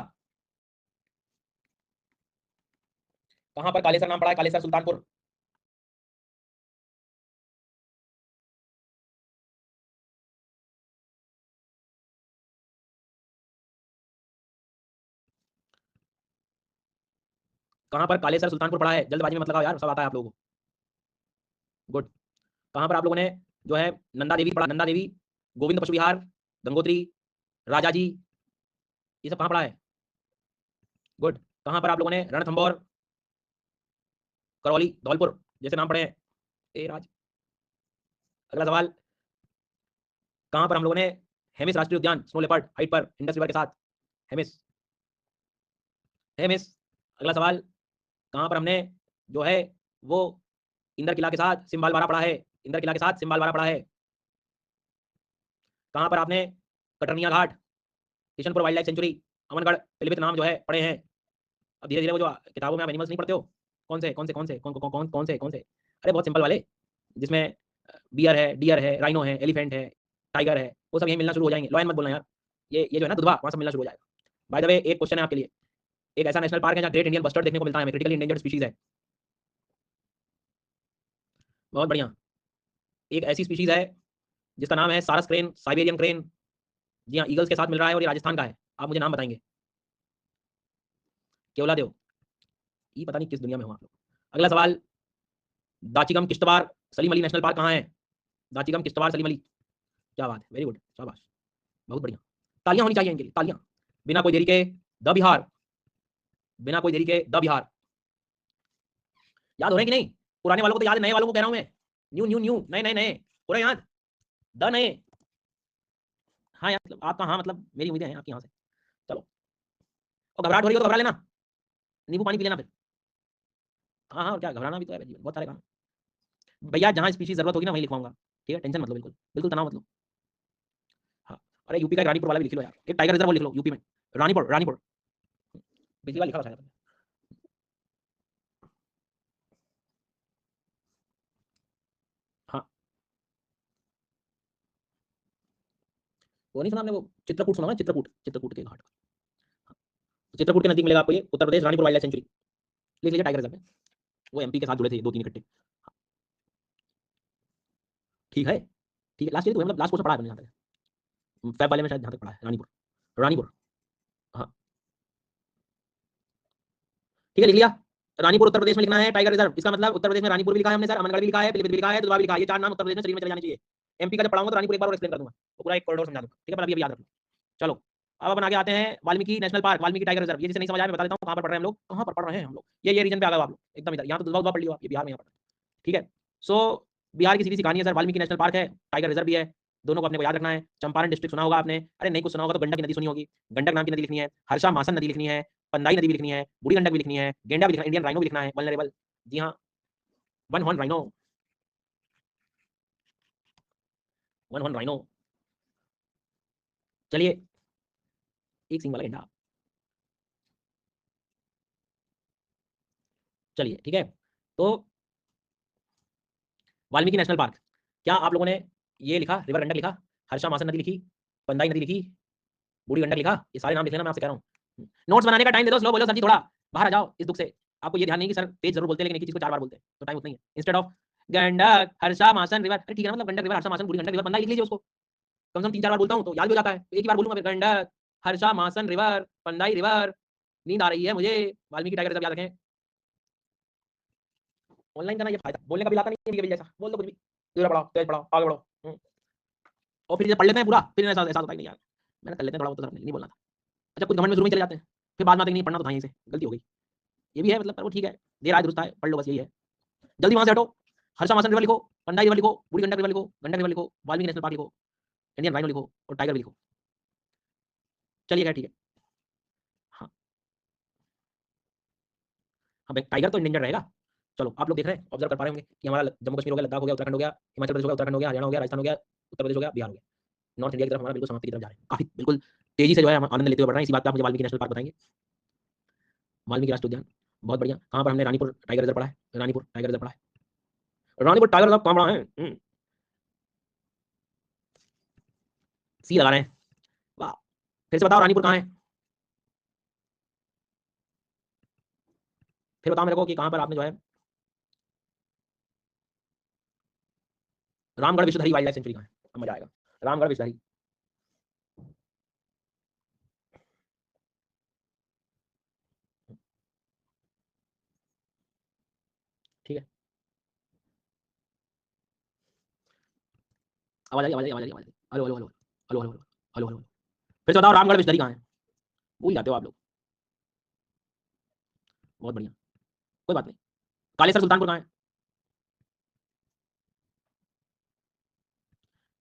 कहाँ पर कालेसर नाम पढ़ा है? कालेसर सुल्तानपुर, कहाँ पर कालेसर सुल्तानपुर पढ़ा है? जल्दबाजी में मत लगाओ यार, सब आता है आप लोगों को, गुड। कहाँ पर आप लोगों ने जो है नंदा देवी पढ़ा? नंदा देवी, गोविंद पशु विहार, गंगोत्री, राजा जी, ये सब कहाँ पढ़ा है? गुड। कहाँ पर आप लोगों ने रणथंभौर, करौली, धौलपुर जैसे नाम पढ़े हैं? ए राज। अगला सवाल, कहाँ पर हम लोगों ने हेमिस राष्ट्रीय उद्यान, स्नो लेपर्ड हाइट पर इंडस रिवर के साथ, हेमिस। हेमिस। अगला सवाल, कहां पर हमने जो है वो इंदर किला के साथ सिम्बालवारा पढ़ा है? इंदर किला के साथ सिम्बालवारा पढ़ा है। कहां पर आपने Katarniya Ghat, Kishanpur wildlife sanctuary, Amangarh, Pilibhit नाम जो है पढ़े हैं? अब धीरे धीरे वो जो किताबों में आप एनिमल्स नहीं पढ़ते हो, कौन से कौन से कौन से कौन कौन कौन कौन से कौन से, अरे बहुत सिंपल वाले, जिसमें बियर है, डियर है, राइनो है, एलिफेंट है, टाइगर है, वो सब यहीं मिलना शुरू हो जाएंगे। लॉयन मत बोलना यार, ये जो है ना दुधवा, वहां से मिलना शुरू हो जाएगा। बाय द वे एक क्वेश्चन है आपके लिए, एक ऐसा नेशनल पार्क है जहाँ ग्रेट इंडियन बस्टर्ड देखने को मिलता है, क्रिटिकली इंडेंजर्ड स्पीशीज है। बहुत बढ़िया। एक ऐसी स्पीशीज है जिसका नाम है सारस क्रेन, साइबेरियन क्रेन। जी हाँ, ईगल्स के साथ मिल रहा है और ये राजस्थान का है। आप मुझे नाम बताएंगे? केवला देव। ये पता नहीं किस दुनिया में हो आप लोग। अगला सवाल, दाचिगम किश्तवाड़ सलीम अली नेशनल पार्क कहाँ है? दाचिगम किश्तवाड़ सलीम अली। क्या बात है, वेरी गुड, शाबाश, बहुत बढ़िया। तालियां होनी चाहिए इनके लिए, तालियां। बिना कोई देरी के द बिहार, बिना कोई देरी के द बिहार। याद हो रहे हैं कि नहीं? पुराने वालों को तो याद है, नए वालों को कह रहा हूं मैं। न्यू न्यू न्यू, नए नए नए, पूरा याद, द नए। हाँ यार, मतलब आपका, हाँ मतलब मेरी उम्मीदें हैं आपकी यहाँ से। चलो, और घबराहट हो रही हो तो घबरा लेना, नींबू पानी पी लेना फिर। हाँ हाँ, और क्या, घबराना भी तो है जीवन, बहुत सारे काम। भैया जहाँ स्पीशीज जरूरत होगी ना वहीं लिखवाऊंगा, ठीक है, टेंशन मतलब, बिल्कुल बिल्कुल तनाव मतलब। हाँ, अरे यूपी का एक रानीपुर वाला भी लिख लो यार, एक टाइगर रिजर्व लिख लो यूपी में, रानीपुर, रानीपुर। पिछली बार लिखा था शायद। हाँ, वो नहीं सुना आपने, वो चित्रकूट सुना है? चित्रकूट, चित्रकूट के घाट। हाँ, तो चित्रकूट के नजदीक मिलेगा आपको ये, Uttar Pradesh, Ranipur wild life sanctuary. लिख लीजिए टाइगर रिजर्व में, वो एमपी के साथ जुड़े थे दो तीन इकट्ठे। ठीक है, ठीक है, लास्ट ईयर तो मतलब लास्ट कोर्स पढ़ा है मैंने जहाँ तक, फैब वाले में शायद जहाँ तक पढ़ा है, रानीपुर, रानीपुर। हाँ, ठीक है, लिख लिया। रानीपुर उत्तर प्रदेश में लिखना है टाइगर रिजर्व, इसका मतलब उत्तर प्रदेश में रानीपुर भी लिखा है हमने सर, अमनगढ़ भी लिखा है, पीलीभीत भी लिखा है, दुधवा भी लिखा है, ये चार नाम उत्तर प्रदेश में शरीर में चले जाने चाहिए। एमपी का जब पढ़ाऊंगा तो रानीपुर एक बार और एक्सप्लेन कर दूंगा, तो पूरा एक कॉरिडोर समझा दूंगा, ठीक है, पर अभी याद रखना। चलो, अब अपन आगे आते हैं Valmiki national park, Valmiki tiger reserve. ये जिसे नहीं समझ आया मैं बता देता हूँ कहाँ पर पढ़ रहे हैं हम लोग, कहाँ पर पढ़ रहे हैं हम लोग। ये रीजन पे आ गए आप लोग एकदम इधर, यहाँ तो दुधवा पढ़ लियो आप, ये बिहार में यहाँ पर, ठीक है। सो बिहार की सीधी सी कहानी है सर, वाल्मीकि नेशनल पार्क है, टाइगर रिजर्व भी है, दोनों को अपने को याद रखना है। चंपारण डिस्ट्रिक्ट सुना होगा आपने, अरे नहीं कुछ सुना होगा तो गंडक नदी सुनी होगी, गंडक नाम की नदी लिखनी है, हर्षा मासन नदी लिखनी है, पंदाई नदी भी लिखनी है, बूढ़ी गंडक भी लिखनी है, गेंडा भी लिखना है, इंडियन राइनो भी लिखना है, वल्नरेबल। जी हाँ, one horn rhino, one horn rhino. चलिए, एक सिंग वाला गेंडा। चलिए ठीक है, तो वाल्मीकि नेशनल पार्क, क्या आप लोगों ने ये लिखा, रिवर गंडक लिखा, हर्षा मासन नदी लिखी, पंदाई नदी लिखी, बूढ़ी गंडक लिखा? ये सारे नाम लिख लेना, मैं आपसे कह रहा हूँ। नोट्स बनाने का टाइम दे दो, स्लो बोलो सर जी, थोड़ा बाहर आ जाओ इस दुख से। आपको ये ध्यान नहीं कि सर तेज जरूर बोलते हैं लेकिन एक ही चीज को चार बार बोलते हैं, तो टाइम उतना ही है। इंस्टेड ऑफ गंडक हर्षा मासन रिवर, अरे ठीक है ना, मतलब गंडक रिवर हर्षा मासन बूढ़ी गंडक रिवर पंदाई लिख लीजिए उसको, कम से कम तीन चार बार बोलता हूँ तो याद भी हो जाता है, तो एक ही बार बोलूंगा फिर, गंडक हर्षा मासन रिवर पंदाई रिवर। नींद आ रही है मुझे, वाल्मीकि टाइगर रिजर्व याद रखें। ऑनलाइन करना ये फायदा, बोलने का भी आता नहीं है जैसा, बोल दो कुछ भी, धीरे पढ़ाओ, तेज पढ़ाओ, आगे बढ़ो। और फिर जब पढ़ लेते हैं पूरा, फिर ऐसा ऐसा होता है कि नहीं यार, मैंने कर लेते हैं थोड़ा बहुत, तो नहीं बोलना था। अच्छा, कुछ घमंड में शुरू में चले जाते हैं, फिर बाद में आते हैं नहीं पढ़ना तो था, यहीं से गलती हो गई। ये भी है मतलब, पर वो ठीक है, देर आए दुरुस्त आए, पढ़ लो बस, यही है। जल्दी वहां से हटो, हर्षा मासन रिवर लिखो, पंडाई रिवर लिखो, बूढ़ी गंडक रिवर लिखो, गंडक रिवर लिखो, वाल्मीकि नेशनल पार्क लिखो, इंडियन राइनो लिखो और टाइगर भी लिखो। चलिए क्या, ठीक है। हाँ हाँ भाई, टाइगर तो इंडेंजर रहेगा। चलो, आप लोग देख रहे हैं, ऑब्जर्व कर पा रहे होंगे कि हमारा जम्मू कश्मीर हो गया, लद्दाख हो गया, उत्तराखंड हो गया, हिमाचल प्रदेश हो गया, उत्तराखंड हो गया, हरियाणा हो गया, राजस्थान हो गया, उत्तर प्रदेश हो गया, बिहार हो गया। नॉर्थ इंडिया की तरफ हमारा बिल्कुल समाप्ति की तरफ जा रहे हैं, काफी बिल्कुल तेजी से जो है हम आनंद लेते हुए बढ़ रहे हैं। इसी बात पर आप मुझे वाल्मीकि नेशनल पार्क बताएंगे, वाल्मीकि राष्ट्रीय उद्यान, बहुत बढ़िया। कहाँ पर हमने रानीपुर टाइगर रिजर्व पढ़ा है? रानीपुर टाइगर रिजर्व पढ़ा है, रानीपुर टाइगर रिजर्व कहाँ पढ़ा है? सी लगा रहे हैं, वाह। फिर से बताओ रानीपुर कहाँ है, फिर बताओ मेरे को कि कहाँ पर आपने जो है रामगढ़ विश्वधरी वाइल्ड लाइफ सेंचुरी कहाँ है? अब मजा आएगा, रामगढ़ विश्वधरी। ठीक है, आवाज आ रही, आवाज आ रही, आवाज आ रही, आवाज आ रही। Hello hello hello hello hello hello hello hello. फिर से बताओ रामगढ़ विश्वधरी कहाँ है? भूल जाते हो आप लोग, बहुत बढ़िया, कोई बात नहीं। कालेसर सुल्तानपुर कहाँ है?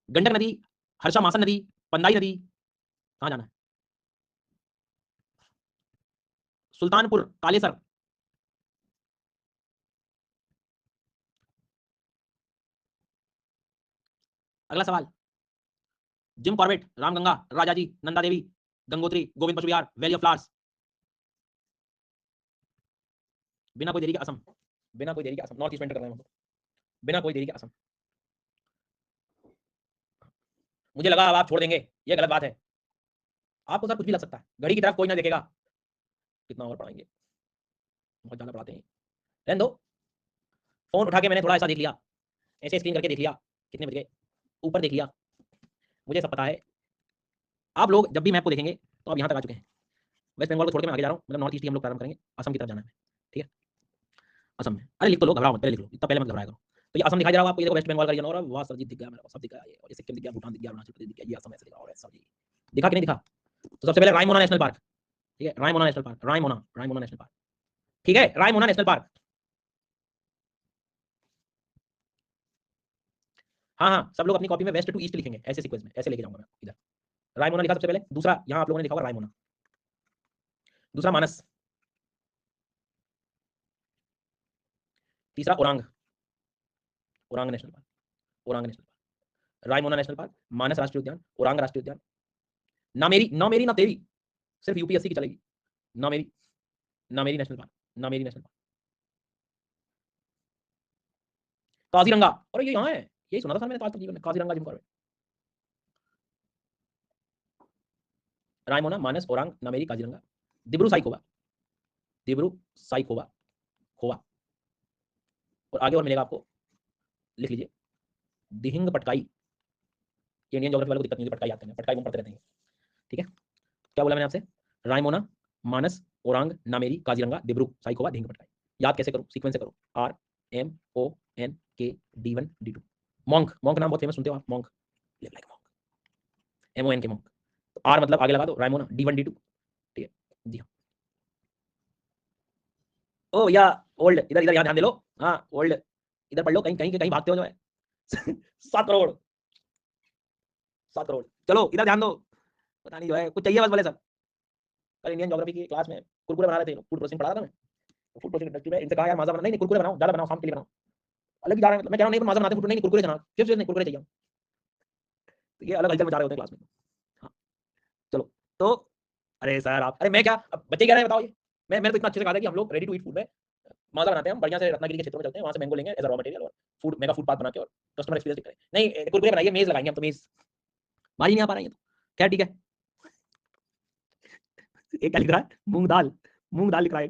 गंडक नदी, हर्षा मासन नदी, पंदाई नदी कहाँ जाना है? सुल्तानपुर कालेसर। अगला सवाल, Jim Corbett, Ramganga, Rajaji, Nanda Devi, Gangotri, Govind Pashu Vihar, valley of flowers. बिना कोई देरी के असम, बिना कोई देरी के असम, नॉर्थ ईस्ट में एंटर कर रहे हैं हम लोग। बिना कोई देरी के असम। मुझे लगा अब आप छोड़ देंगे, ये गलत बात है। आपको सर कुछ भी लग सकता है, घड़ी की तरफ कोई ना देखेगा। कितना और पढ़ाएंगे, बहुत ज्यादा पढ़ाते हैं। रहने दो। फोन उठा के मैंने थोड़ा ऐसा देख लिया, ऐसे स्क्रीन करके देख लिया, कितने बज गए, ऊपर देख लिया, मुझे सब पता है। आप लोग जब भी मैप को देखेंगे तो आप यहाँ तक आ चुके हैं। वेस्ट बंगाल को छोड़ के मैं आगे जा रहा हूँ, मतलब नॉर्थ ईस्ट ही हम लोग प्रारंभ करेंगे, असम की तरफ जाना है, ठीक है। असम में, अरे लिख तो लो, घबराओ मत, पहले लिख लो, इतना पहले मत घबराया करो। तो ये असम दिखाई दे रहा होगा आपको, ये देखो वेस्ट बंगाल का रीजन, और वाह सर जी दिख गया मेरे को, सब दिख गया, ये और ये सिक्किम दिख गया, भूटान दिख गया, अरुणाचल प्रदेश दिख गया, ये असम ऐसे दिखा, और सब जी दिखा कि नहीं दिखा। तो सबसे पहले रायमोना नेशनल पार्क, ठीक है, Raimona national park, Raimona, Raimona national park, ठीक है, रायमोना नेशनल पार्क। हाँ हाँ, सब लोग अपनी कॉपी में वेस्ट टू ईस्ट लिखेंगे, ऐसे सीक्वेंस में, ऐसे लेके जाऊंगा मैं इधर। रायमोना लिखा सबसे पहले, दूसरा यहाँ आप लोगों ने लिखा होगा रायमोना, दूसरा मानस, तीसरा Orang, Orang national park, Orang national park, Raimona national park, Manas राष्ट्रीय उद्यान, ओरांग राष्ट्रीय उद्यान, नामेरी, नामेरी ना तेरी, सिर्फ यूपीएससी की चलेगी, Nameri, Nameri national park, Nameri national park, Kaziranga, और ये यहाँ है, यही सुना था सर मैंने आज तक जीवन में, काजीरंगा जिम कॉर्बेट, रायमोना, मानस, ओरांग, नामेरी, काजीरंगा, दिब्रू साइखोवा, दिब्रू साइखोवा, खोवा, और आगे और मिलेगा आपको, लिख लीजिए, दिहिंग पटकाई। ये इंडियन ज्योग्राफी वालों को दिक्कत नहीं होती, पटकाई याद करने, पटकाई हम पढ़ते रहते हैं, ठीक है। क्या बोला मैंने आपसे, रायमोना, मानस, ओरांग, नामेरी, काजीरंगा, दिब्रू साइखोवा, दिहिंग पटकाई। याद कैसे करूं, सीक्वेंस से करो, RMONK D1 D2। Monk, monk नाम बहुत फेमस सुनते हो आप, monk, live like monk, MONK monk. तो आर मतलब आगे लगा दो, रायमोना, D1 D2, ठीक है जी हाँ। ओ या ओल्ड, इधर इधर यहाँ ध्यान दे लो, हाँ ओल्ड, इधर पढ़ लो, कहीं कहीं के कहीं भागते हो जो है। 7 करोड़, 7 करोड़, चलो इधर ध्यान दो, पता नहीं जो है कुछ चाहिए बस बोले सब। कल इंडियन ज्योग्राफी की क्लास में कुरकुरे बना रहे थे, फूड प्रोसेसिंग पढ़ा था मैं, फूड प्रोसेसिंग इंडस्ट्री में, इनसे कहा यार माजा बना, नहीं नहीं कुरकुरे बनाओ, ज्यादा बनाओ, शाम के लिए बनाओ, अलग ही जा रहे हैं, मतलब मैं कह रहा हूँ नहीं माजा बनाते फूड, नहीं कुरकुरे बनाओ, सिर्फ नहीं कुरकुरे चाहिए। तो ये अलग हलचल मचा रहे होते हैं क्लास में। हाँ चलो, तो अरे सर आप, अरे मैं क्या, अब बच्चे कह रहे हैं बताओ ये, मैंने तो इतना अच्छे से कहा था कि हम लोग रेडी टू ईट फूड में माजा बनाते हैं, हम बढ़िया से रत्नागिरी के क्षेत्र में चलते हैं, वहां से मैंगो लेंगे एज अ रॉ मटेरियल, और फूड मेगा फूड पार्क बना के और कस्टमर एक्सपीरियंस करें, नहीं कुरकुरे बनाइए, मेज लगाएंगे हम तो, मेज भाई नहीं आ पा रही है तो खैर ठीक है। ये क्या लिख रहा है, मूंग दाल, मूंग दाल लिख रहा है।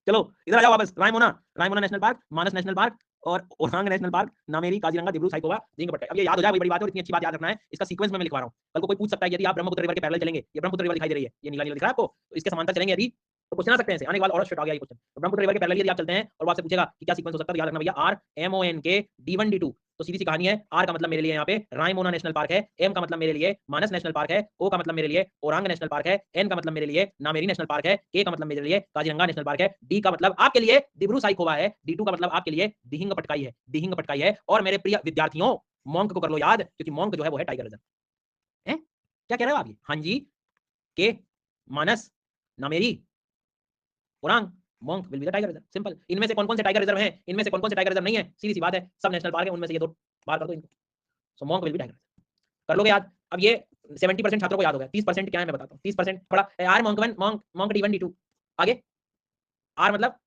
चलो इधर आ जाओ वापस, रायमोना, रायमोना नेशनल पार्क, मानस नेशनल पार्क, और ओरांग नेशनल पार्क, नामेरी, काजीरंगा, दिब्रू साइखोवा, दिहिंग पटकाई। अब ये याद हो जाए वही बड़ी बात है, और इतनी अच्छी बात याद रखना है, इसका सीक्वेंस में मैं लिखवा रहा हूं। कल को कोई पूछ सकता है यदि आप ब्रह्मपुत्र रिवर के पैरेलल चलेंगे, ये ब्रह्मपुत्र रिवर दिखाई दे रही है, ये नीला नीला दिख रहा है आपको, तो इसके समांतर चलेंगे यदि, तो क्वेश्चन आ सकते हैं, आने के बाद और स्ट्रेट आ गया ये क्वेश्चन। तो ब्रह्मपुत्र रिवर के पैरेलल यदि आप चलते हैं और आपसे पूछेगा कि क्या सीक्वेंस हो सकता है, तो याद रखना भैया, RMONK D1 D2। तो सीधी सी कहानी है, आर का मतलब मेरे लिए यहाँ पे रायमोना नेशनल पार्क है, एम का मतलब मेरे लिए मानस नेशनल पार्क है, ओ का मतलब मेरे लिए ओरांग नेशनल पार्क है, एन का मतलब मेरे लिए नामेरी नेशनल पार्क है, के का मतलब मेरे लिए काजीरंगा नेशनल पार्क है, डी का मतलब आपके लिए दिब्रू साइखोवा है, D2 का मतलब आपके लिए दिहिंग पटकाई है, दिहिंग पटकाई है। और मेरे प्रिय विद्यार्थियों, मॉन्क को कर लो याद, क्योंकि मॉन्क जो है वो है टाइगर रिजर्व है। क्या कह रहे हो आप ये, हाँ जी, के, Manas, Nameri, Orang, monk will be the tiger reserve, simple. इनमें से कौन कौन से टाइगर रिजर्व हैं, इनमें से कौन कौन से टाइगर रिजर्व नहीं है, सीधी सी बात है, सब नेशनल पार्क है, उनमें से ये दो बार कर दो इनको, so monk will be tiger reserve, कर लोगे याद। अब ये 70% छात्रों को याद हो गया, 30% क्या है मैं बताता हूँ, 30% थोड़ा R monk one, monk monk D1 D2, आगे आर मतलब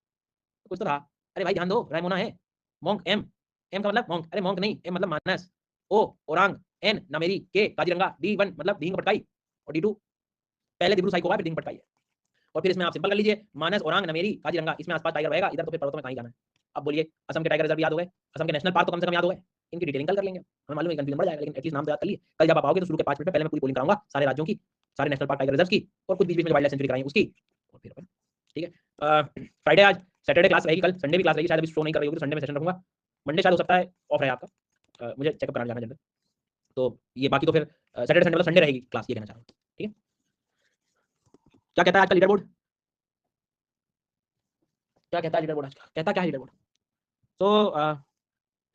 कुछ तो था, अरे भाई ध्यान दो, रायमोना है, मॉन्क, एम, एम का मतलब मॉन्क, अरे मॉन्क नहीं, एम मतलब मानस, ओ ओरांग, एन नामेरी, के काजीरंगा, D1 मतलब दिहिंग पटकाई, और D2 पहले दिब्रू साइखोवा फिर दिहिंग पटकाई है। और फिर इसमें आप सिंपल कर लीजिए, मानस, ओरांग, नमेरी, काजीरंगा, इसमें आसपास टाइगर रहेगा, इधर तो फिर पर्वतों में कहीं जाना है। अब बोलिए, असम के टाइगर रिजर्व याद हो गए, असम के नेशनल पार्क तो कम से कम याद हो गए, इनकी डिटेलिंग कल कर लेंगे, हमें मालूम है कंफ्यूजन बढ़ जाएगा, लेकिन एटलीस्ट नाम तो याद कर लिए। कल जब आप आओगे तो शुरू के 5 मिनट में पहले मैं पूरी पोलिंग कराऊंगा सारे राज्यों की, सारे नेशनल पार्क टाइगर रिजर्व की, और कुछ बीच बीच में वाइल्ड लाइफ सेंचुरी कराएंगे उसकी, और फिर अपन ठीक है। फ्राइडे आज, सैटरडे क्लास रहेगी, कल संडे भी क्लास रहेगी, शायद अभी शो नहीं कर रही होगी तो संडे में सेशन रखूंगा, मंडे शायद हो सकता है ऑफ रहे आपका, मुझे चेकअप कराने जाना है जनरल, तो ये बाकी तो फिर सैटरडे संडे मतलब संडे रहेगी क्लास, ये कहना चाह रहा हूँ, ठीक है। क्या कहता है आज का लीडर बोर्ड, क्या कहता है लीडर बोर्ड आज का, कहता क्या है लीडर बोर्ड। तो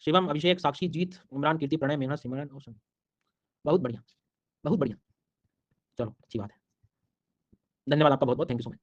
शिवम, अभिषेक, साक्षी, जीत, इमरान, कीर्ति, प्रणय, मेघना, सिमरन और बहुत बढ़िया, बहुत बढ़िया। चलो अच्छी बात है। धन्यवाद आपका बहुत-बहुत, थैंक यू सो मच।